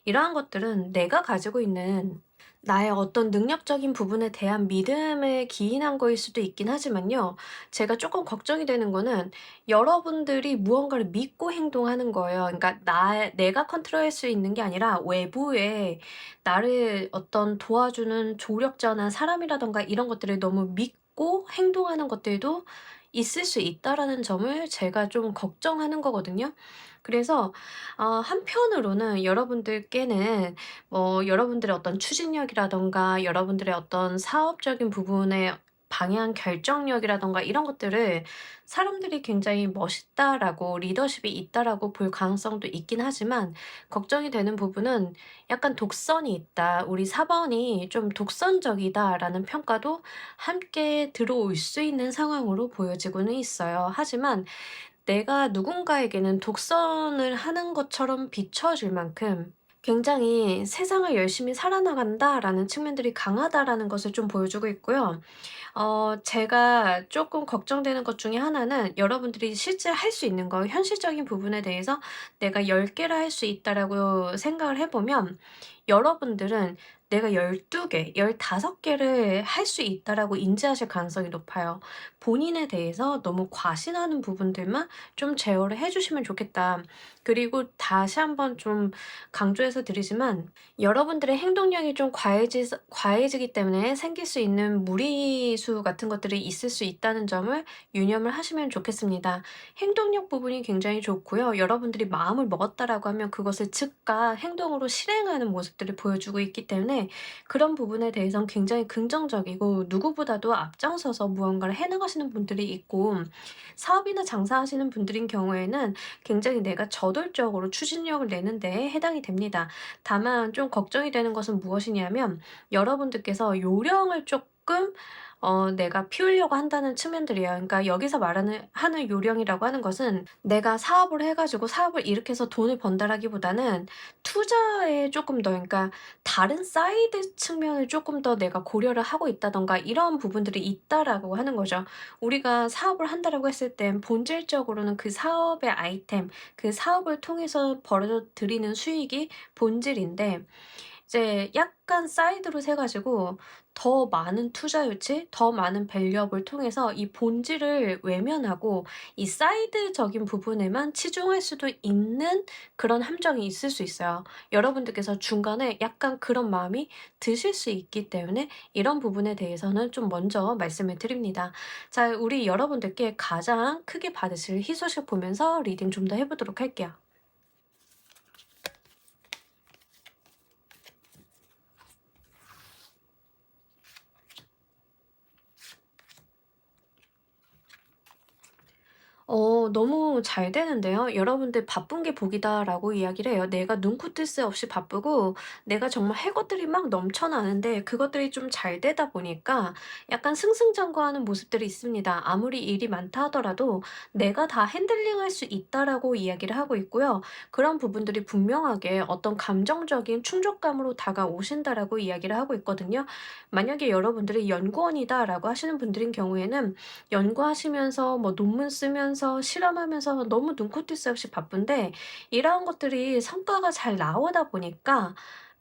이러한 것들은 내가 가지고 있는 나의 어떤 능력적인 부분에 대한 믿음에 기인한 거일 수도 있긴 하지만요. 제가 조금 걱정이 되는 거는 여러분들이 무언가를 믿고 행동하는 거예요. 그러니까 내가 컨트롤할 수 있는 게 아니라 외부에 나를 어떤 도와주는 조력자나 사람이라든가 이런 것들을 너무 믿고 행동하는 것들도 있을 수 있다라는 점을 제가 좀 걱정하는 거거든요. 그래서 한편으로는 여러분들께는 뭐 여러분들의 어떤 추진력이라든가 여러분들의 어떤 사업적인 부분의 방향 결정력이라든가 이런 것들을 사람들이 굉장히 멋있다라고 리더십이 있다라고 볼 가능성도 있긴 하지만 걱정이 되는 부분은 약간 독선이 있다. 우리 4 번이 좀 독선적이다라는 평가도 함께 들어올 수 있는 상황으로 보여지고는 있어요. 하지만 내가 누군가에게는 독선을 하는 것처럼 비춰질 만큼 굉장히 '세상을 열심히 살아나간다.'라는 측면들이 강하다라는 것을 좀 보여주고 있고요. 제가 쪼끔 걱정되는 것 중에 하나는 여러분들이 실제 할 수 있는 거 현실적인 부분에 대해서 '내가 10 개를 할 수 있다.'라고 생각을 해 보면 여러분들은 '내가 12 개, 15 개를 할 수 있다.'라고 인지하실 가능성이 높아요. 본인에 대해서 너무 과신하는 부분들만 좀 제어를 해 주시면 좋겠다. 그리고 다시 한번 좀 강조해서 드리지만 여러분들의 행동량이 좀 과해지기 때문에 생길 수 있는 무리수 같은 것들이 있을 수 있다는 점을 유념을 하시면 좋겠습니다. 행동력 부분이 굉장히 좋고요. 여러분들이 마음을 먹었다라고 하면 그것을 즉각 행동으로 실행하는 모습들을 보여주고 있기 때문에 그런 부분에 대해선 굉장히 긍정적이고 누구보다도 앞장서서 무언가를 해 나가시는 분들이 있고 사업이나 장사하시는 분들인 경우에는 굉장히 내가 저돌적으로 추진력을 내는 데에 해당이 됩니다. 다만 좀 걱정이 되는 것은 무엇이냐면 여러분들께서 요령을 조금 내가 피우려고 한다는 측면들이에요. 그러니까 여기서 하는 요령이라고 하는 것은 내가 사업을 해 가지고 사업을 일으켜서 돈을 번다라기보다는 투자에 조금 더 그러니까 다른 사이드 측면을 조금 더 내가 고려를 하고 있다든가 이런 부분들이 있다라고 하는 거죠. 우리가 사업을 한다라고 했을 땐 본질적으로는 그 사업의 아이템, 그 사업을 통해서 벌어들이는 수익이 본질인데 이제 약간 사이드로 세 가지고 더 많은 투자 유치, 더 많은 밸류업을 통해서 이 본질을 외면하고 이 사이드적인 부분에만 치중할 수도 있는 그런 함정이 있을 수 있어요. 여러분들께서 중간에 약간 그런 마음이 드실 수 있기 때문에 이런 부분에 대해서는 좀 먼저 말씀을 드립니다. 자, 우리 여러분들께 가장 크게 받으실 희소식 보면서 리딩 좀 더 해 보도록 할게요. 너무 잘 되는데요. 여러분들 "바쁜 게 복이다."라고 이야기를 해요. 내가 눈코 뜰 새 없이 바쁘고 내가 정말 할 것들이 막 넘쳐나는데 그것들이 좀 잘 되다 보니까 약간 승승장구하는 모습들이 있습니다. 아무리 일이 많다 하더라도 "내가 다 핸들링할 수 있다."라고 이야기를 하고 있고요. 그런 부분들이 분명하게 어떤 감정적인 충족감으로 다가오신다라고 이야기를 하고 있거든요. 만약에 여러분들이 "연구원이다."라고 하시는 분들인 경우에는 연구하시면서 뭐 논문 쓰면서 실험하면서 너무 눈코 뜰 새 없이 바쁜데 이러한 것들이 성과가 잘 나오다 보니까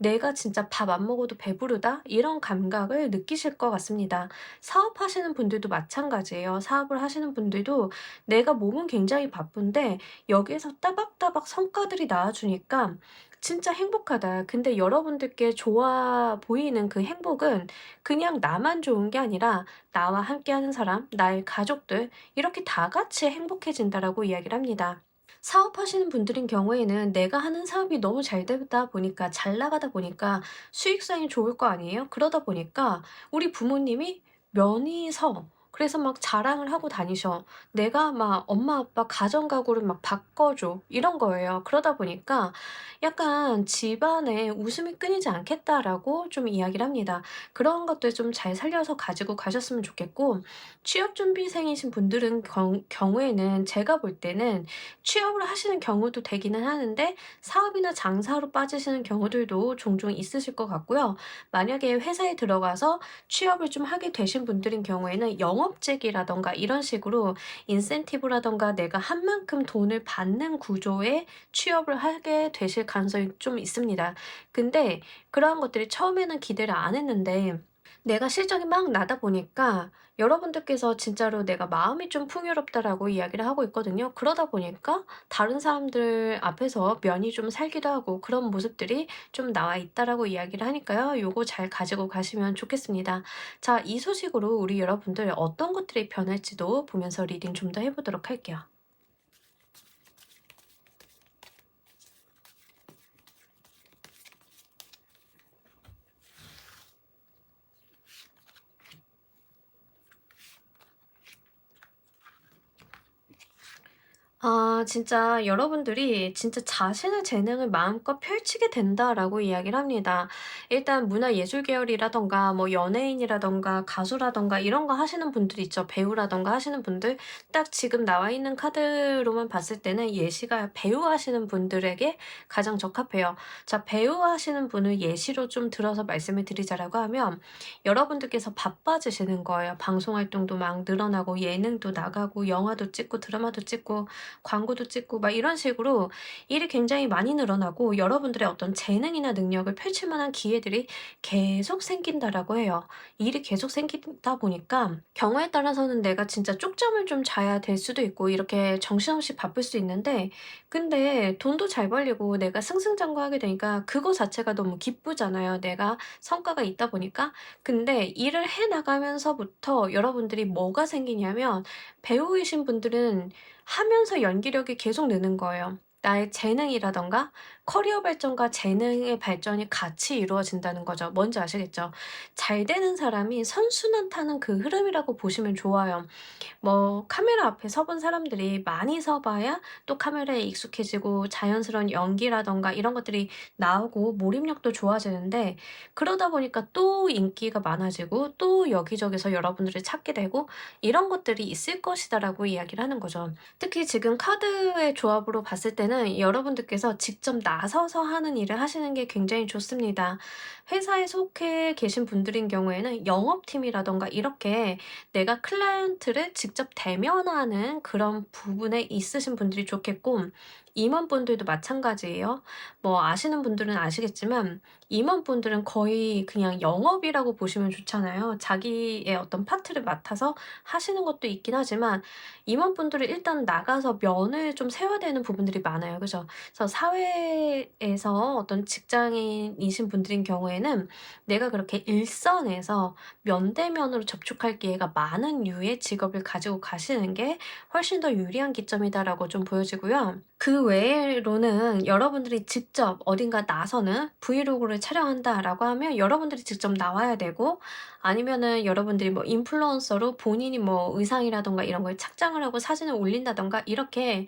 '내가 진짜 밥 안 먹어도 배부르다.' 이런 감각을 느끼실 것 같습니다. 사업하시는 분들도 마찬가지예요. 사업을 하시는 분들도 내가 몸은 굉장히 바쁜데 여기에서 따박따박 성과들이 나와 주니까 '진짜 행복하다.' 근데 여러분들께 좋아 보이는 그 행복은 그냥 나만 좋은 게 아니라 나와 함께하는 사람, 나의 가족들 이렇게 다 같이 행복해진다라고 이야기를 합니다. 사업하시는 분들인 경우에는 내가 하는 사업이 너무 잘 되다 보니까 잘 나가다 보니까 수익성이 좋을 거 아니에요? 그러다 보니까 우리 부모님이 면이서 그래서 막 자랑을 하고 다니셔. 내가 막 "엄마 아빠 가정 가구를 막 바꿔 줘." 이런 거예요. 그러다 보니까 약간 "집안에 웃음이 끊이지 않겠다."라고 좀 이야기를 합니다. 그런 것들 좀 잘 살려서 가지고 가셨으면 좋겠고, 취업 준비생이신 분들은 경우에는 제가 볼 때는 취업을 하시는 경우도 되기는 하는데 사업이나 장사로 빠지시는 경우들도 종종 있으실 것 같고요. 만약에 회사에 들어가서 취업을 좀 하게 되신 분들인 경우에는 영업직이라든가 이런 식으로 인센티브라든가 내가 한 만큼 돈을 받는 구조의 취업을 하게 되실 가능성이 좀 있습니다. 근데 그러한 것들이 처음에는 기대를 안 했는데 내가 실적이 막 나다 보니까 여러분들께서 진짜로 "내가 마음이 좀 풍요롭다."라고 이야기를 하고 있거든요. 그러다 보니까 다른 사람들 앞에서 면이 좀 살기도 하고 그런 모습들이 좀 나와 있다라고 이야기를 하니까요. 요거 잘 가지고 가시면 좋겠습니다. 자, 이 소식으로 우리 여러분들 어떤 것들이 변할지도 보면서 리딩 좀 더 해 보도록 할게요. 아, 진짜 여러분들이 진짜 자신의 재능을 마음껏 펼치게 된다라고 이야기를 합니다. 일단 문화예술 계열이라던가 뭐 연예인이라던가 가수라던가 이런 거 하시는 분들 있죠. 배우라던가 하시는 분들. 딱 지금 나와 있는 카드로만 봤을 때는 예시가 배우 하시는 분들에게 가장 적합해요. 자, 배우 하시는 분을 예시로 좀 들어서 말씀을 드리자라고 하면 여러분들께서 바빠지시는 거예요. 방송 활동도 막 늘어나고 예능도 나가고 영화도 찍고 드라마도 찍고 광고도 찍고 막 이런 식으로 일이 굉장히 많이 늘어나고 여러분들의 어떤 재능이나 능력을 펼칠 만한 기회들이 계속 생긴다라고 해요. 일이 계속 생기다 보니까 경우에 따라서는 내가 진짜 쪽잠을 좀 자야 될 수도 있고 이렇게 정신없이 바쁠 수 있는데, 근데 돈도 잘 벌리고 내가 승승장구하게 되니까 그거 자체가 너무 기쁘잖아요. 내가 성과가 있다 보니까. 근데 일을 해 나가면서부터 여러분들이 뭐가 생기냐면 배우이신 분들은 하면서 연기력이 계속 느는 거예요. 나의 재능이라든가 커리어 발전과 재능의 발전이 같이 이루어진다는 거죠. 뭔지 아시겠죠? 잘 되는 사람이 선순환 타는 그 흐름이라고 보시면 좋아요. 뭐 카메라 앞에 서본 사람들이 많이 서 봐야 또 카메라에 익숙해지고 자연스러운 연기라든가 이런 것들이 나오고 몰입력도 좋아지는데, 그러다 보니까 또 인기가 많아지고 또 여기저기서 여러분들을 찾게 되고 이런 것들이 있을 것이다라고 이야기를 하는 거죠. 특히 지금 카드의 조합으로 봤을 때는 여러분들께서 직접 나서서 하는 일을 하시는 게 굉장히 좋습니다. 회사에 속해 계신 분들인 경우에는 영업팀이라든가 이렇게 내가 클라이언트를 직접 대면하는 그런 부분에 있으신 분들이 좋겠고, 임원분들도 마찬가지예요. 뭐 아시는 분들은 아시겠지만 임원분들은 거의 그냥 영업이라고 보시면 좋잖아요. 자기의 어떤 파트를 맡아서 하시는 것도 있긴 하지만 임원분들은 일단 나가서 면을 좀 세워야 되는 부분들이 많아요. 그죠? 그래서 사회에서 어떤 직장인이신 분들인 경우에는 내가 그렇게 일선에서 면대면으로 접촉할 기회가 많은 류의 직업을 가지고 가시는 게 훨씬 더 유리한 기점이다라고 좀 보여지고요. 그 외로는 여러분들이 직접 어딘가 나서는 브이로그를 촬영한다라고 하면 여러분들이 직접 나와야 되고, 아니면은 여러분들이 뭐 인플루언서로 본인이 뭐 의상이라든가 이런 걸 착장을 하고 사진을 올린다든가 이렇게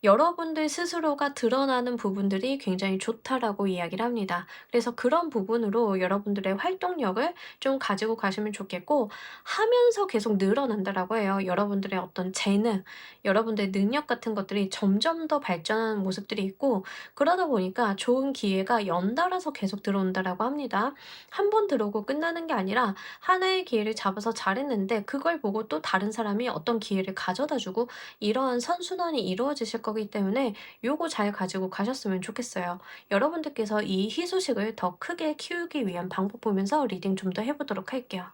여러분들 스스로가 드러나는 부분들이 굉장히 좋다라고 이야기를 합니다. 그래서 그런 부분으로 여러분들의 활동력을 좀 가지고 가시면 좋겠고, 하면서 계속 늘어난다라고 해요. 여러분들의 어떤 재능, 여러분들의 능력 같은 것들이 점점 더 발전하는 모습들이 있고, 그러다 보니까 좋은 기회가 연달아서 계속 들어온다라고 합니다. 한 번 들어오고 끝나는 게 아니라 하나의 기회를 잡아서 잘했는데 그걸 보고 또 다른 사람이 어떤 기회를 가져다 주고 이러한 선순환이 이루어지실 것 거기 때문에 요거 잘 가지고 가셨으면 좋겠어요. 여러분들께서 이 희소식을 더 크게 키우기 위한 방법 보면서 리딩 좀 더 해보도록 할게요.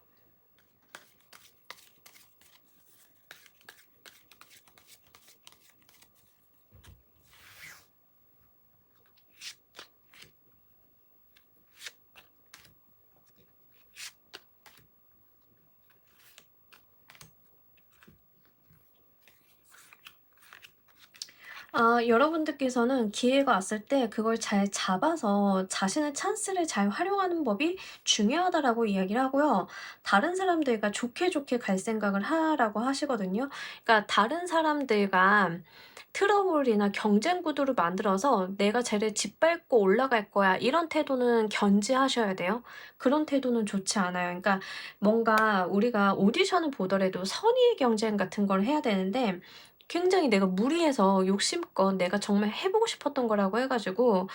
여러분들께서는 기회가 왔을 때 그걸 잘 잡아서 자신의 찬스를 잘 활용하는 법이 중요하다라고 이야기를 하고요. 다른 사람들과 좋게 좋게 갈 생각을 하라고 하시거든요. 그러니까 다른 사람들과 트러블이나 경쟁 구도를 만들어서 '내가 쟤를 짓밟고 올라갈 거야.' 이런 태도는 견지하셔야 돼요. 그런 태도는 좋지 않아요. 그러니까 뭔가 우리가 오디션을 보더라도 선의의 경쟁 같은 걸 해야 되는데 굉장히 내가 무리해서 욕심껏 내가 정말 해 보고 싶었던 거라고 해 가지고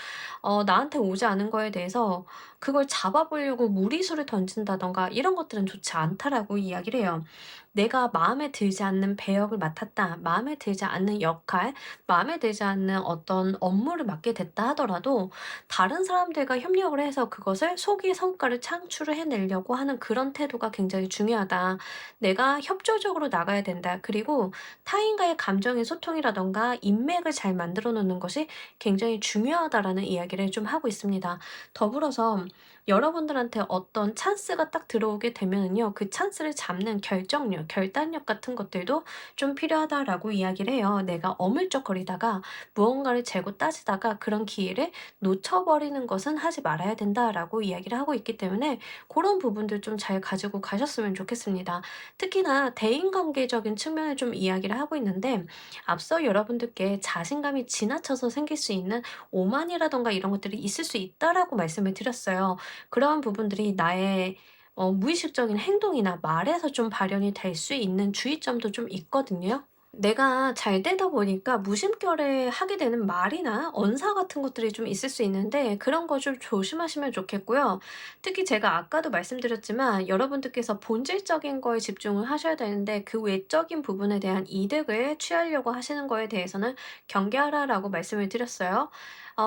나한테 오지 않은 거에 대해서 그걸 잡아 보려고 무리수를 던진다든가 이런 것들은 좋지 않다라고 이야기를 해요. 내가 마음에 들지 않는 배역을 맡았다. 마음에 들지 않는 역할, 마음에 들지 않는 어떤 업무를 맡게 됐다 하더라도 다른 사람들과 협력을 해서 그것을 속의 성과를 창출을 해내려고 하는 그런 태도가 굉장히 중요하다. 내가 협조적으로 나가야 된다. 그리고 타인과의 감정의 소통이라든가 인맥을 잘 만들어 놓는 것이 굉장히 중요하다라는 이야기를 좀 하고 있습니다. 더불어서 여러분들한테 어떤 찬스가 딱 들어오게 되면은요. 그 찬스를 잡는 결정력, 결단력 같은 것들도 좀 필요하다라고 이야기를 해요. 내가 어물쩍거리다가 무언가를 재고 따지다가 그런 기회를 놓쳐버리는 것은 하지 말아야 된다라고 이야기를 하고 있기 때문에 그런 부분들 좀 잘 가지고 가셨으면 좋겠습니다. 특히나 대인관계적인 측면을 좀 이야기를 하고 있는데 앞서 여러분들께 자신감이 지나쳐서 생길 수 있는 오만이라든가 이런 것들이 있을 수 있다라고 말씀을 드렸어요. 그러한 부분들이 나의 무의식적인 행동이나 말에서 좀 발현이 될 수 있는 주의점도 좀 있거든요. 내가 잘 되다 보니까 무심결에 하게 되는 말이나 언사 같은 것들이 좀 있을 수 있는데 그런 거 좀 조심하시면 좋겠고요. 특히 제가 아까도 말씀드렸지만 여러분들께서 본질적인 거에 집중을 하셔야 되는데 그 외적인 부분에 대한 이득을 취하려고 하시는 거에 대해서는 경계하라라고 말씀을 드렸어요.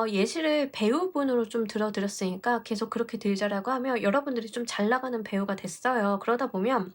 예시를 배우분으로 좀 들어 드렸으니까 계속 그렇게 들자라고 하면 여러분들이 좀 잘 나가는 배우가 됐어요. 그러다 보면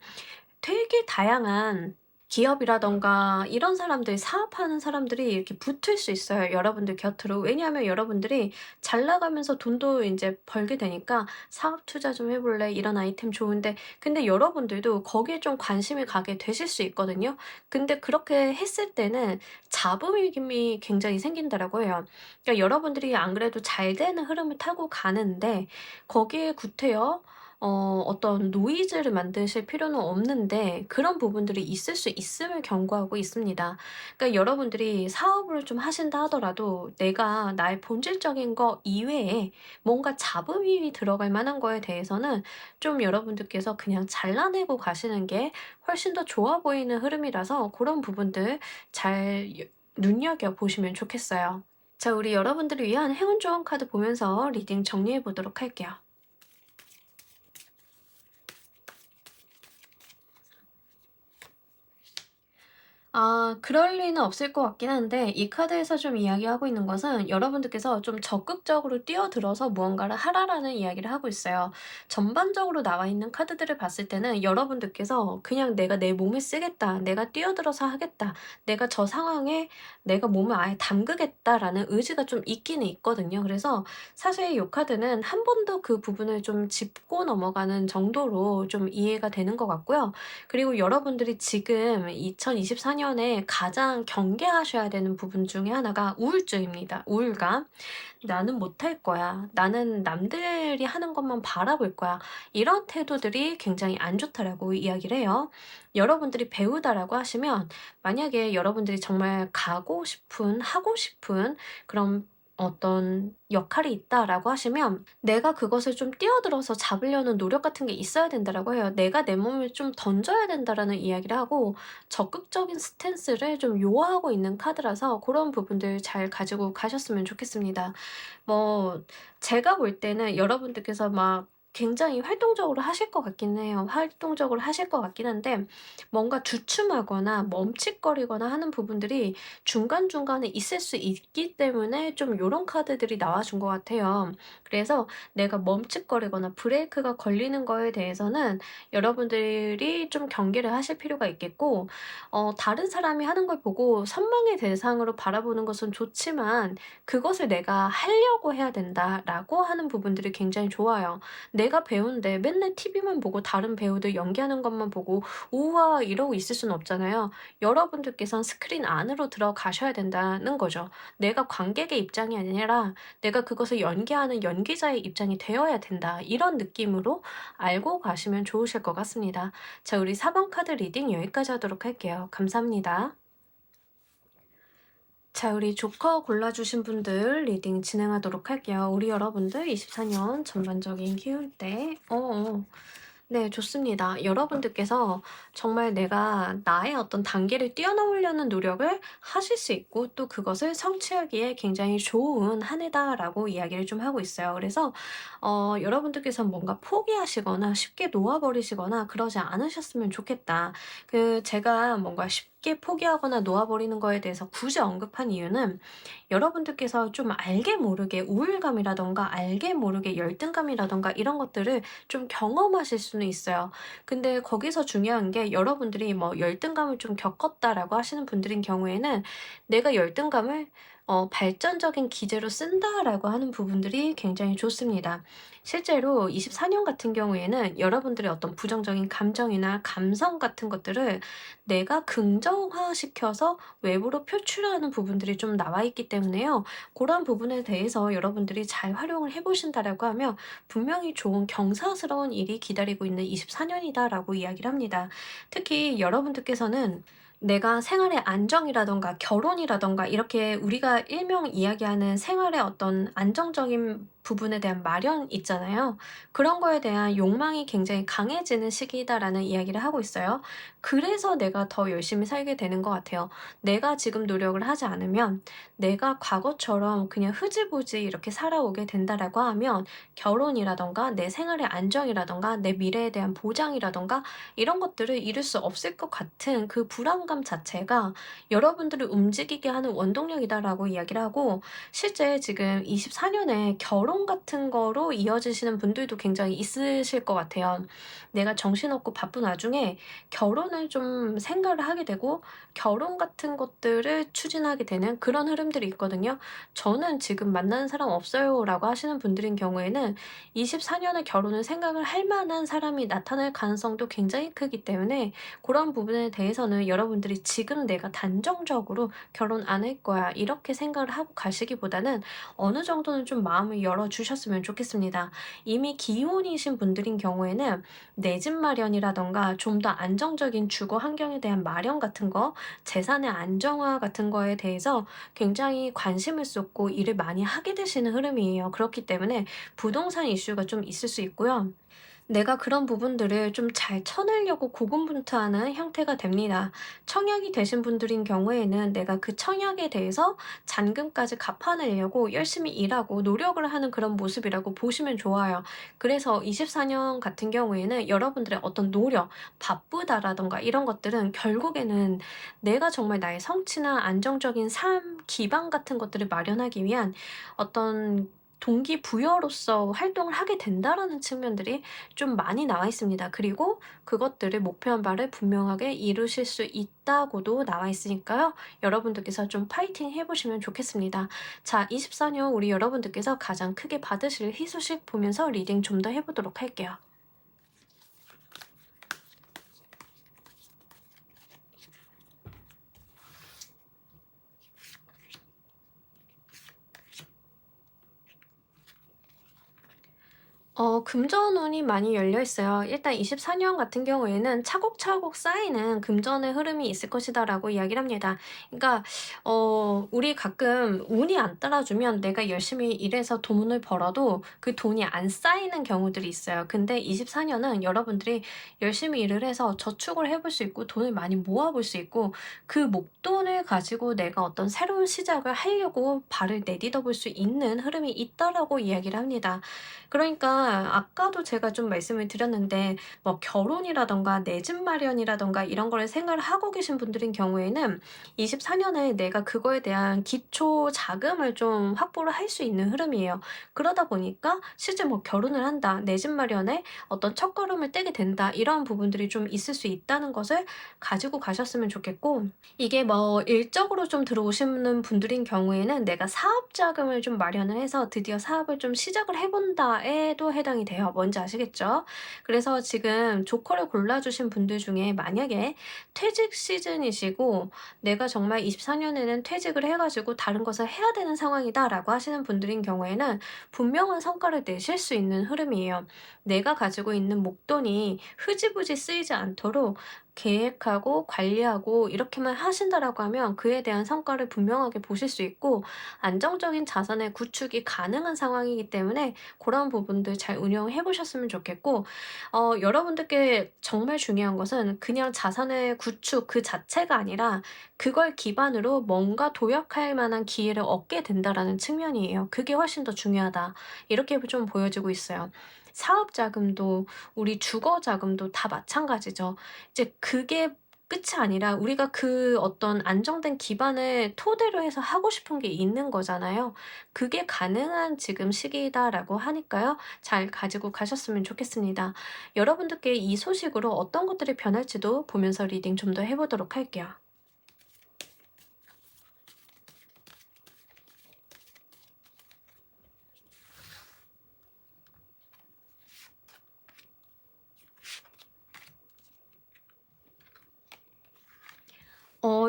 되게 다양한 기업이라든가 이런 사람들 사업하는 사람들이 이렇게 붙을 수 있어요, 여러분들 곁으로. 왜냐하면 여러분들이 잘 나가면서 돈도 인제 벌게 되니까 "사업 투자 좀 해 볼래? 이런 아이템 좋은데." 근데 여러분들도 거기에 좀 관심이 가게 되실 수 있거든요. 근데 그렇게 했을 때는 잡음이 굉장히 생긴다라고 해요. 그러니까 여러분들이 안 그래도 잘 되는 흐름을 타고 가는데 거기에 구태여 어떤 노이즈를 만드실 필요는 없는데 그런 부분들이 있을 수 있음을 경고하고 있습니다. 그러니까 여러분들이 사업을 좀 하신다 하더라도 내가 나의 본질적인 거 이외에 뭔가 잡음이 들어갈 만한 거에 대해서는 좀 여러분들께서 그냥 잘라내고 가시는 게 훨씬 더 좋아 보이는 흐름이라서 그런 부분들 잘 눈여겨 보시면 좋겠어요. 자, 우리 여러분들을 위한 행운 조언 카드 보면서 리딩 정리해 보도록 할게요. 그럴 리는 없을 것 같긴 한데 이 카드에서 좀 이야기하고 있는 것은 여러분들께서 좀 적극적으로 뛰어들어서 무언가를 하라라는 이야기를 하고 있어요. 전반적으로 나와 있는 카드들을 봤을 때는 여러분들께서 그냥 '내가 내 몸을 쓰겠다. 내가 뛰어들어서 하겠다. 내가 저 상황에 내가 몸을 아예 담그겠다.'라는 의지가 좀 있기는 있거든요. 그래서 사실 이 카드는 한 번 더 그 부분을 좀 짚고 넘어가는 정도로 좀 이해가 되는 것 같고요. 그리고 여러분들이 지금 2024 년에 가장 경계하셔야 되는 부분 중에 하나가 우울증입니다. 우울감. '나는 못할 거야. 나는 남들이 하는 것만 바라볼 거야.' 이런 태도들이 굉장히 안 좋다라고 이야기를 해요. 여러분들이 배우다라고 하시면 만약에 여러분들이 정말 가고 싶은 하고 싶은 그런 어떤 역할이 있다라고 하시면 내가 그것을 좀 뛰어들어서 잡으려는 노력 같은 게 있어야 된다라고 해요. 내가 내 몸을 좀 던져야 된다라는 이야기를 하고 적극적인 스탠스를 좀 요하고 있는 카드라서 그런 부분들 잘 가지고 가셨으면 좋겠습니다. 뭐 제가 볼 때는 여러분들께서 막 굉장히 활동적으로 하실 것 같기는 해요. 활동적으로 하실 것 같긴 한데 뭔가 주춤하거나 멈칫거리거나 하는 부분들이 중간중간에 있을 수 있기 때문에 좀 요런 카드들이 나와 준 것 같아요. 그래서 내가 멈칫거리거나 브레이크가 걸리는 거에 대해서는 여러분들이 좀 경계를 하실 필요가 있겠고, 다른 사람이 하는 걸 보고 선망의 대상으로 바라보는 것은 좋지만 그것을 '내가 하려고 해야 된다.'라고 하는 부분들이 굉장히 좋아요. 내가 배우인데 맨날 TV만 보고 다른 배우들 연기하는 것만 보고 우와 이러고 있을 수는 없잖아요. 여러분들께서는 스크린 안으로 들어가셔야 된다는 거죠. 내가 관객의 입장이 아니라 내가 그것을 연기하는 연기자의 입장이 되어야 된다. 이런 느낌으로 알고 가시면 좋으실 것 같습니다. 자, 우리 4번 카드 리딩 여기까지 하도록 할게요. 감사합니다. 자, 우리 조커 골라주신 분들 리딩 진행하도록 할게요. 우리 여러분들 24년 전반적인 기운대. 네, 좋습니다. 여러분들께서 정말 내가 나의 어떤 단계를 뛰어넘으려는 노력을 하실 수 있고 또 그것을 성취하기에 굉장히 좋은 한 해다라고 이야기를 좀 하고 있어요. 그래서 여러분들께서 뭔가 포기하시거나 쉽게 놓아버리시거나 그러지 않으셨으면 좋겠다. 제가 뭔가 쉽게 포기하거나 놓아버리는 거에 대해서 굳이 언급한 이유는 여러분들께서 좀 알게 모르게 우울감이라던가 알게 모르게 열등감이라던가 이런 것들을 좀 경험하실 수는 있어요. 근데 거기서 중요한 게 여러분들이 뭐 열등감을 좀 겪었다라고 하시는 분들인 경우에는 내가 열등감을 발전적인 기제로 쓴다라고 하는 부분들이 굉장히 좋습니다. 실제로 24년 같은 경우에는 여러분들의 어떤 부정적인 감정이나 감성 같은 것들을 내가 긍정화시켜서 외부로 표출하는 부분들이 좀 나와 있기 때문에요. 그런 부분에 대해서 여러분들이 잘 활용을 해 보신다라고 하면 분명히 좋은 경사스러운 일이 기다리고 있는 24년이다라고 이야기를 합니다. 특히 여러분들께서는 내가 생활의 안정이라든가 결혼이라든가 이렇게 우리가 일명 이야기하는 생활의 어떤 안정적인 부분에 대한 마련 있잖아요. 그런 거에 대한 욕망이 굉장히 강해지는 시기이다라는 이야기를 하고 있어요. 그래서 내가 더 열심히 살게 되는 것 같아요. 내가 지금 노력을 하지 않으면 내가 과거처럼 그냥 흐지부지 이렇게 살아오게 된다라고 하면 결혼이라든가 내 생활의 안정이라든가 내 미래에 대한 보장이라든가 이런 것들을 이룰 수 없을 것 같은 그 불안감 자체가 여러분들을 움직이게 하는 원동력이다라고 이야기를 하고, 실제 지금 24년에 결혼 같은 거로 이어지시는 분들도 굉장히 있으실 것 같아요. 내가 정신없고 바쁜 와중에 결혼을 좀 생각을 하게 되고 결혼 같은 것들을 추진하게 되는 그런 흐름들이 있거든요. 저는 지금 만나는 사람 없어요라고 하시는 분들인 경우에는 24년에 결혼을 생각을 할 만한 사람이 나타날 가능성도 굉장히 크기 때문에 그런 부분에 대해서는 여러분들이 지금 내가 단정적으로 '결혼 안 할 거야.' 이렇게 생각을 하고 가시기보다는 어느 정도는 좀 마음을 열어 주셨으면 좋겠습니다. 이미 기혼이신 분들인 경우에는 내 집 마련이라든가 좀 더 안정적인 주거 환경에 대한 마련 같은 거, 재산의 안정화 같은 거에 대해서 굉장히 관심을 쏟고 일을 많이 하게 되시는 흐름이에요. 그렇기 때문에 부동산 이슈가 좀 있을 수 있고요. 내가 그런 부분들을 좀 잘 쳐내려고 고군분투하는 형태가 됩니다. 청약이 되신 분들인 경우에는 내가 그 청약에 대해서 잔금까지 갚아내려고 열심히 일하고 노력을 하는 그런 모습이라고 보시면 좋아요. 그래서 24년 같은 경우에는 여러분들의 어떤 노력, 바쁘다라던가 이런 것들은 결국에는 내가 정말 나의 성취나 안정적인 삶 기반 같은 것들을 마련하기 위한 어떤 동기부여로서 활동을 하게 된다라는 측면들이 좀 많이 나와 있습니다. 그리고 그것들을 목표한 바를 분명하게 이루실 수 있다고도 나와 있으니까요. 여러분들께서 좀 파이팅 해 보시면 좋겠습니다. 자, 24년 우리 여러분들께서 가장 크게 받으실 희소식 보면서 리딩 좀 더 해 보도록 할게요. 금전운이 많이 열려 있어요. 일단 24년 같은 경우에는 차곡차곡 쌓이는 금전의 흐름이 있을 것이다라고 이야기를 합니다. 그러니까 우리 가끔 운이 안 따라주면 내가 열심히 일해서 돈을 벌어도 그 돈이 안 쌓이는 경우들이 있어요. 근데 24년은 여러분들이 열심히 일을 해서 저축을 해볼 수 있고 돈을 많이 모아볼 수 있고 그 목돈을 가지고 내가 어떤 새로운 시작을 하려고 발을 내딛어 볼 수 있는 흐름이 있다라고 이야기를 합니다. 그러니까 아까도 제가 좀 말씀을 드렸는데 뭐 결혼이라든가 내 집 마련이라든가 이런 거를 생각을 하고 계신 분들인 경우에는 24 년에 내가 그거에 대한 기초 자금을 좀 확보를 할 수 있는 흐름이에요. 그러다 보니까 실제 뭐 '결혼을 한다. 내 집 마련에 어떤 첫걸음을 떼게 된다.' 이런 부분들이 좀 있을 수 있다는 것을 가지고 가셨으면 좋겠고, 이게 뭐 일적으로 좀 들어오시는 분들인 경우에는 내가 사업 자금을 좀 마련을 해서 드디어 사업을 좀 시작을 해 본다에도 해당이 돼요. 뭔지 아시겠죠? 그래서 지금 조커를 골라 주신 분들 중에 만약에 퇴직 시즌이시고 '내가 정말 24 년에는 퇴직을 해 가지고 다른 것을 해야 되는 상황이다.'라고 하시는 분들인 경우에는 분명한 성과를 내실 수 있는 흐름이에요. 내가 가지고 있는 목돈이 흐지부지 쓰이지 않도록 계획하고 관리하고 이렇게만 하신다라고 하면 그에 대한 성과를 분명하게 보실 수 있고, 안정적인 자산의 구축이 가능한 상황이기 때문에 그런 부분들 잘 운영해 보셨으면 좋겠고, 여러분들께 정말 중요한 것은 그냥 자산의 구축 그 자체가 아니라 그걸 기반으로 뭔가 도약할 만한 기회를 얻게 된다라는 측면이에요. 그게 훨씬 더 중요하다. 이렇게 좀 보여지고 있어요. 사업 자금도 우리 주거 자금도 다 마찬가지죠. 이제 그게 끝이 아니라 우리가 그 어떤 안정된 기반을 토대로 해서 하고 싶은 게 있는 거잖아요. 그게 가능한 지금 시기다라고 하니까요. 잘 가지고 가셨으면 좋겠습니다. 여러분들께 이 소식으로 어떤 것들이 변할지도 보면서 리딩 좀 더 해 보도록 할게요.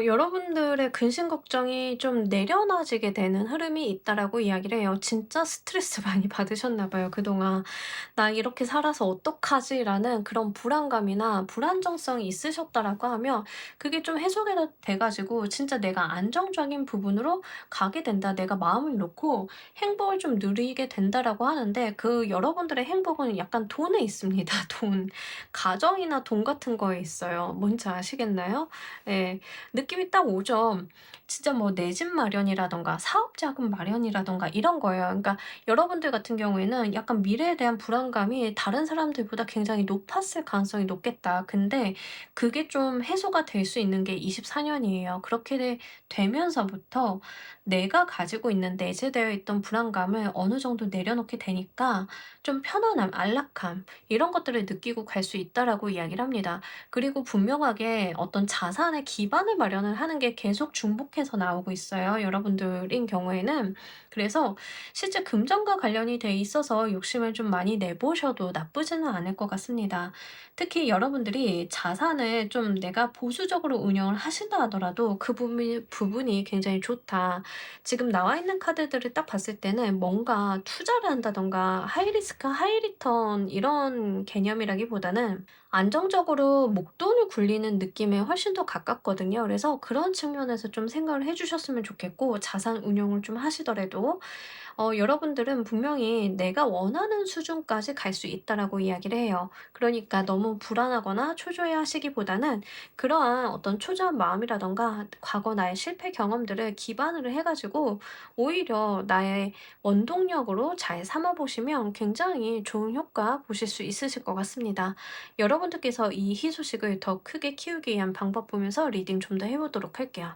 여러분들의 근심 걱정이 좀 내려놔지게 되는 흐름이 있다라고 이야기를 해요. 진짜 스트레스 많이 받으셨나 봐요, 그동안. '나 이렇게 살아서 어떡하지?'라는 그런 불안감이나 불안정성이 있으셨다라고 하면 그게 좀 해소가 돼 가지고 진짜 내가 안정적인 부분으로 가게 된다. 내가 마음을 놓고 행복을 좀 누리게 된다라고 하는데, 그 여러분들의 행복은 약간 돈에 있습니다, 돈. 가정이나 돈 같은 거에 있어요. 뭔지 아시겠나요? 예. 느낌이 딱 오죠. 진짜 뭐 내 집 마련이라든가 사업 자금 마련이라든가 이런 거예요. 그러니까 여러분들 같은 경우에는 약간 미래에 대한 불안감이 다른 사람들보다 굉장히 높았을 가능성이 높겠다. 근데 그게 좀 해소가 될 수 있는 게 24 년이에요. 그렇게 되면서부터 내가 가지고 있는 내재되어 있던 불안감을 어느 정도 내려놓게 되니까 좀 편안함, 안락함 이런 것들을 느끼고 갈 수 있다라고 이야기를 합니다. 그리고 분명하게 어떤 자산의 기반을 마련을 하는 게 계속 중복해서 나오고 있어요, 여러분들인 경우에는. 그래서 실제 금전과 관련이 돼 있어서 욕심을 좀 많이 내보셔도 나쁘지는 않을 것 같습니다. 특히 여러분들이 자산을 좀 내가 보수적으로 운영을 하신다 하더라도 그 부분이 굉장히 좋다. 지금 나와 있는 카드들을 딱 봤을 때는 뭔가 투자를 한다든가 하이 리스크 하이 리턴 이런 개념이라기보다는 안정적으로 목돈을 굴리는 느낌에 훨씬 더 가깝거든요. 그래서 그런 측면에서 좀 생각을 해 주셨으면 좋겠고, 자산 운용을 좀 하시더라도 여러분들은 분명히 내가 원하는 수준까지 갈 수 있다라고 이야기를 해요. 그러니까 너무 불안하거나 초조해하시기보다는 그러한 어떤 초조한 마음이라든가 과거 나의 실패 경험들을 기반으로 해 가지고 오히려 나의 원동력으로 잘 삼아 보시면 굉장히 좋은 효과 보실 수 있으실 것 같습니다. 여러분들께서 이 희소식을 더 크게 키우기 위한 방법 보면서 리딩 좀 더 해 보도록 할게요.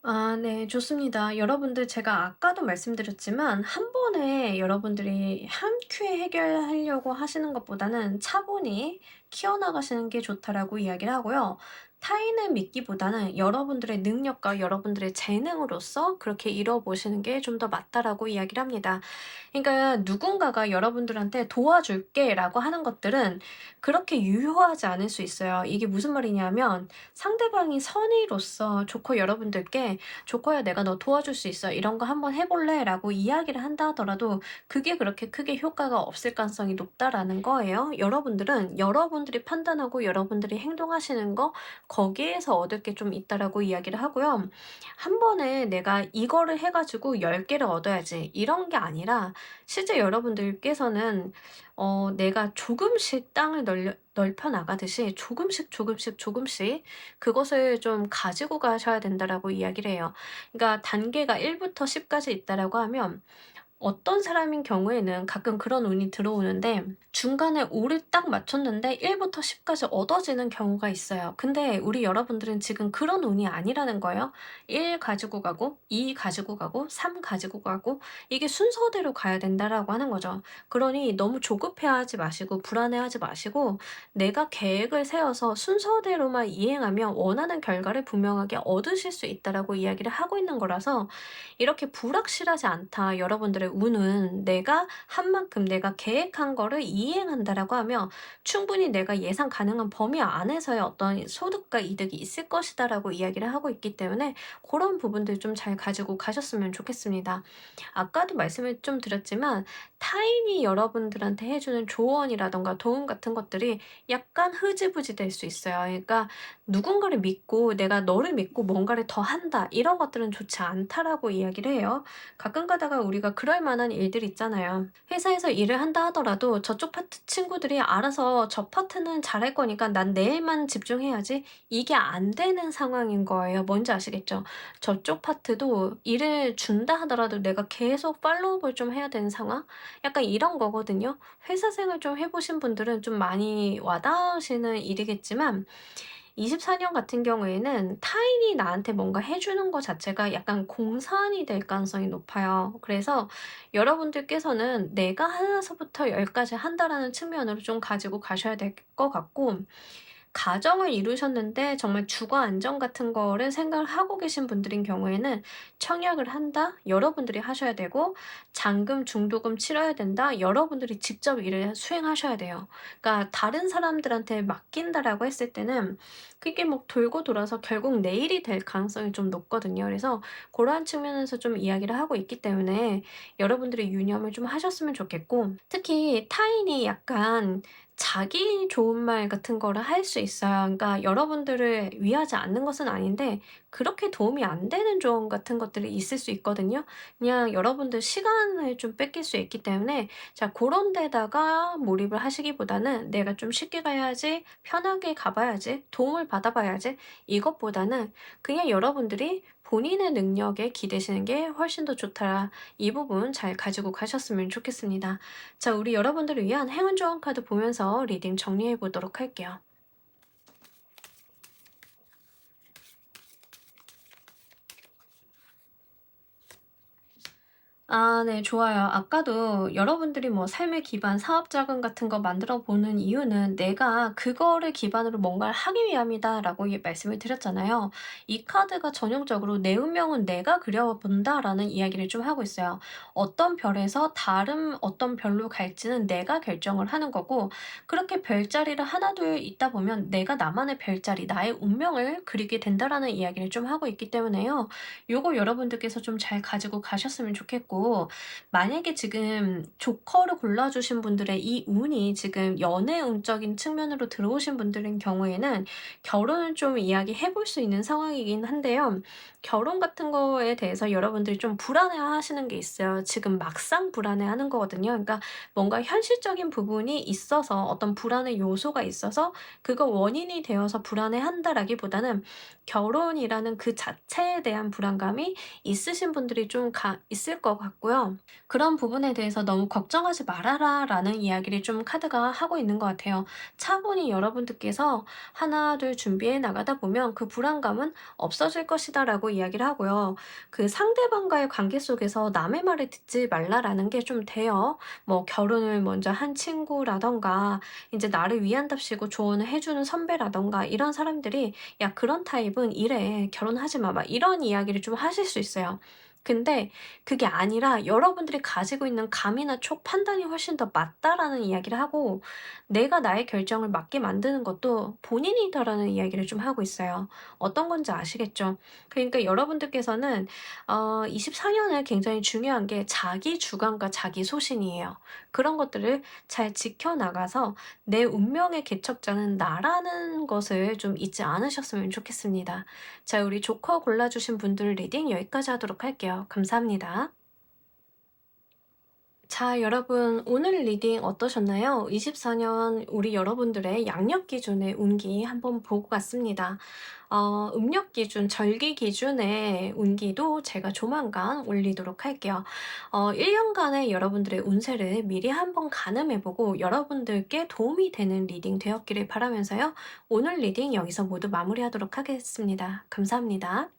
아 네. 좋습니다. 여러분들 제가 아까도 말씀드렸지만 한 번에 여러분들이 한 큐에 해결하려고 하시는 것보다는 차분히 키워나가시는 게 좋다라고 이야기를 하고요. 타인을 믿기보다는 여러분들의 능력과 여러분들의 재능으로서 그렇게 이뤄보시는 게 좀 더 맞다라고 이야기를 합니다. 그러니까 누군가가 여러분들한테 "도와줄게."라고 하는 것들은 그렇게 유효하지 않을 수 있어요. 이게 무슨 말이냐면 상대방이 선의로서 조커 여러분들께 "조커야 내가 너 도와줄 수 있어. 이런 거 한번 해 볼래?"라고 이야기를 한다 하더라도 그게 그렇게 크게 효과가 없을 가능성이 높다라는 거예요. 여러분들은 여러분들이 판단하고 여러분들이 행동하시는 거 거기에서 얻을 게 좀 있다라고 이야기를 하고요. 한 번에 내가 이거를 해 가지고 10 개를 얻어야지 이런 게 아니라 실제 여러분들께서는 내가 조금씩 땅을 넓혀 나가듯이 조금씩, 조금씩, 조금씩 그것을 좀 가지고 가셔야 된다라고 이야기를 해요. 그러니까 단계가 1 부터 10 까지 있다라고 하면 어떤 사람인 경우에는 가끔 그런 운이 들어오는데 중간에 올을 딱 맞췄는데 1 부터 10 까지 얻어지는 경우가 있어요. 근데 우리 여러분들은 지금 그런 운이 아니라는 거예요. 1 가지고 가고 2 가지고 가고 3 가지고 가고 이게 순서대로 가야 된다라고 하는 거죠. 그러니 너무 조급해하지 마시고 불안해하지 마시고 내가 계획을 세워서 순서대로만 이행하면 원하는 결과를 분명하게 얻으실 수 있다라고 이야기를 하고 있는 거라서 이렇게 불확실하지 않다. 여러분들의 운은 내가 한 만큼 내가 계획한 거를 이행한다라고 하면 충분히 내가 예상 가능한 범위 안에서의 어떤 소득과 이득이 있을 것이다라고 이야기를 하고 있기 때문에 그런 부분들 좀 잘 가지고 가셨으면 좋겠습니다. 아까도 말씀을 좀 드렸지만 타인이 여러분들한테 해 주는 조언이라든가 도움 같은 것들이 약간 흐지부지 될 수 있어요. 그러니까 누군가를 믿고 '내가 너를 믿고 뭔가를 더 한다.' 이런 것들은 좋지 않다라고 이야기를 해요. 가끔 가다가 우리가 그럴 만한 일들 있잖아요. 회사에서 일을 한다 하더라도 저쪽 파트 친구들이 알아서 "저 파트는 잘할 거니까 난 내 일만 집중해야지." 이게 안 되는 상황인 거예요. 뭔지 아시겠죠? 저쪽 파트도 일을 준다 하더라도 내가 계속 팔로우업을 좀 해야 되는 상황? 약간 이런 거거든요. 회사 생활 좀 해 보신 분들은 좀 많이 와 닿으시는 일이겠지만 24년 같은 경우에는 타인이 나한테 뭔가 해 주는 거 자체가 약간 공산이 될 가능성이 높아요. 그래서 여러분들께서는 '내가 하나서부터 10 까지 한다.'라는 측면으로 좀 가지고 가셔야 될 것 같고 가정을 이루셨는데 정말 주거 안정 같은 거를 생각을 하고 계신 분들인 경우에는 청약을 한다? 여러분들이 하셔야 되고 잔금, 중도금 치러야 된다? 여러분들이 직접 일을 수행하셔야 돼요. 그러니까 다른 사람들한테 맡긴다라고 했을 때는 그게 뭐 돌고 돌아서 결국 내 일이 될 가능성이 좀 높거든요. 그래서 그러한 측면에서 좀 이야기를 하고 있기 때문에 여러분들이 유념을 좀 하셨으면 좋겠고 특히 타인이 약간 자기 좋은 말 같은 거를 할 수 있어요. 그러니까 여러분들을 위하지 않는 것은 아닌데 그렇게 도움이 안 되는 조언 같은 것들이 있을 수 있거든요. 그냥 여러분들 시간을 좀 뺏길 수 있기 때문에 자 고런 데다가 몰입을 하시기보다는 '내가 좀 쉽게 가야지. 편하게 가 봐야지. 도움을 받아 봐야지.' 이것보다는 그냥 여러분들이 본인의 능력에 기대시는 게 훨씬 더 좋다. 이 부분 잘 가지고 가셨으면 좋겠습니다. 자, 우리 여러분들을 위한 행운 조언 카드 보면서 리딩 정리해 보도록 할게요. 아 네 좋아요. 아까도 여러분들이 뭐 삶의 기반 사업 자금 같은 거 만들어 보는 이유는 "내가 그거를 기반으로 뭔가를 하기 위함이다."라고 말씀을 드렸잖아요. 이 카드가 전형적으로 "내 운명은 내가 그려 본다."라는 이야기를 좀 하고 있어요. 어떤 별에서 다른 어떤 별로 갈지는 내가 결정을 하는 거고 그렇게 별자리를 하나 둘 있다 보면 내가 나만의 별자리, 나의 운명을 그리게 된다라는 이야기를 좀 하고 있기 때문에요. 요거 여러분들께서 좀 잘 가지고 가셨으면 좋겠고 만약에 지금 조커를 골라 주신 분들의 이 운이 지금 연애 운적인 측면으로 들어오신 분들인 경우에는 결혼을 좀 이야기해 볼 수 있는 상황이긴 한데요. 결혼 같은 거에 대해서 여러분들이 좀 불안해하시는 게 있어요. 지금 막상 불안해하는 거거든요. 그러니까 뭔가 현실적인 부분이 있어서 어떤 불안의 요소가 있어서 그거 원인이 되어서 불안해한다라기보다는 결혼이라는 그 자체에 대한 불안감이 있으신 분들이 좀 있을 것 같고요. 그런 부분에 대해서 "너무 걱정하지 말아라."라는 이야기를 좀 카드가 하고 있는 것 같아요. 차분히 여러분들께서 하나 둘 준비해 나가다 보면 "그 불안감은 없어질 것이다."라고 이야기를 하고요. 그 상대방과의 관계 속에서 남의 말을 듣지 말라라는 게 좀 돼요. 뭐 결혼을 먼저 한 친구라든가 이제 나를 위한답시고 조언을 해 주는 선배라든가 이런 사람들이 "야 그런 타입은 이래. 결혼하지 마." 막 이런 이야기를 좀 하실 수 있어요. 근데 그게 아니라 여러분들이 가지고 있는 감이나 촉, 판단이 훨씬 더 맞다라는 이야기를 하고, 내가 나의 결정을 맞게 만드는 것도 본인이다라는 이야기를 좀 하고 있어요. 어떤 건지 아시겠죠? 그러니까 여러분들께서는 24 년을 굉장히 중요한 게 자기 주관과 자기 소신이에요. 그런 것들을 잘 지켜나가서 '내 운명의 개척자는 나'라는 것을 좀 잊지 않으셨으면 좋겠습니다. 자, 우리 조커 골라주신 분들 리딩 여기까지 하도록 할게요. 감사합니다. 자, 여러분, 오늘 리딩 어떠셨나요? 24년 우리 여러분들의 양력 기준의 운기 한번 보고 갔습니다. 음력 기준, 절기 기준의 운기도 제가 조만간 올리도록 할게요. 1년간의 여러분들의 운세를 미리 한번 가늠해보고 여러분들께 도움이 되는 리딩 되었기를 바라면서요. 오늘 리딩 여기서 모두 마무리하도록 하겠습니다. 감사합니다.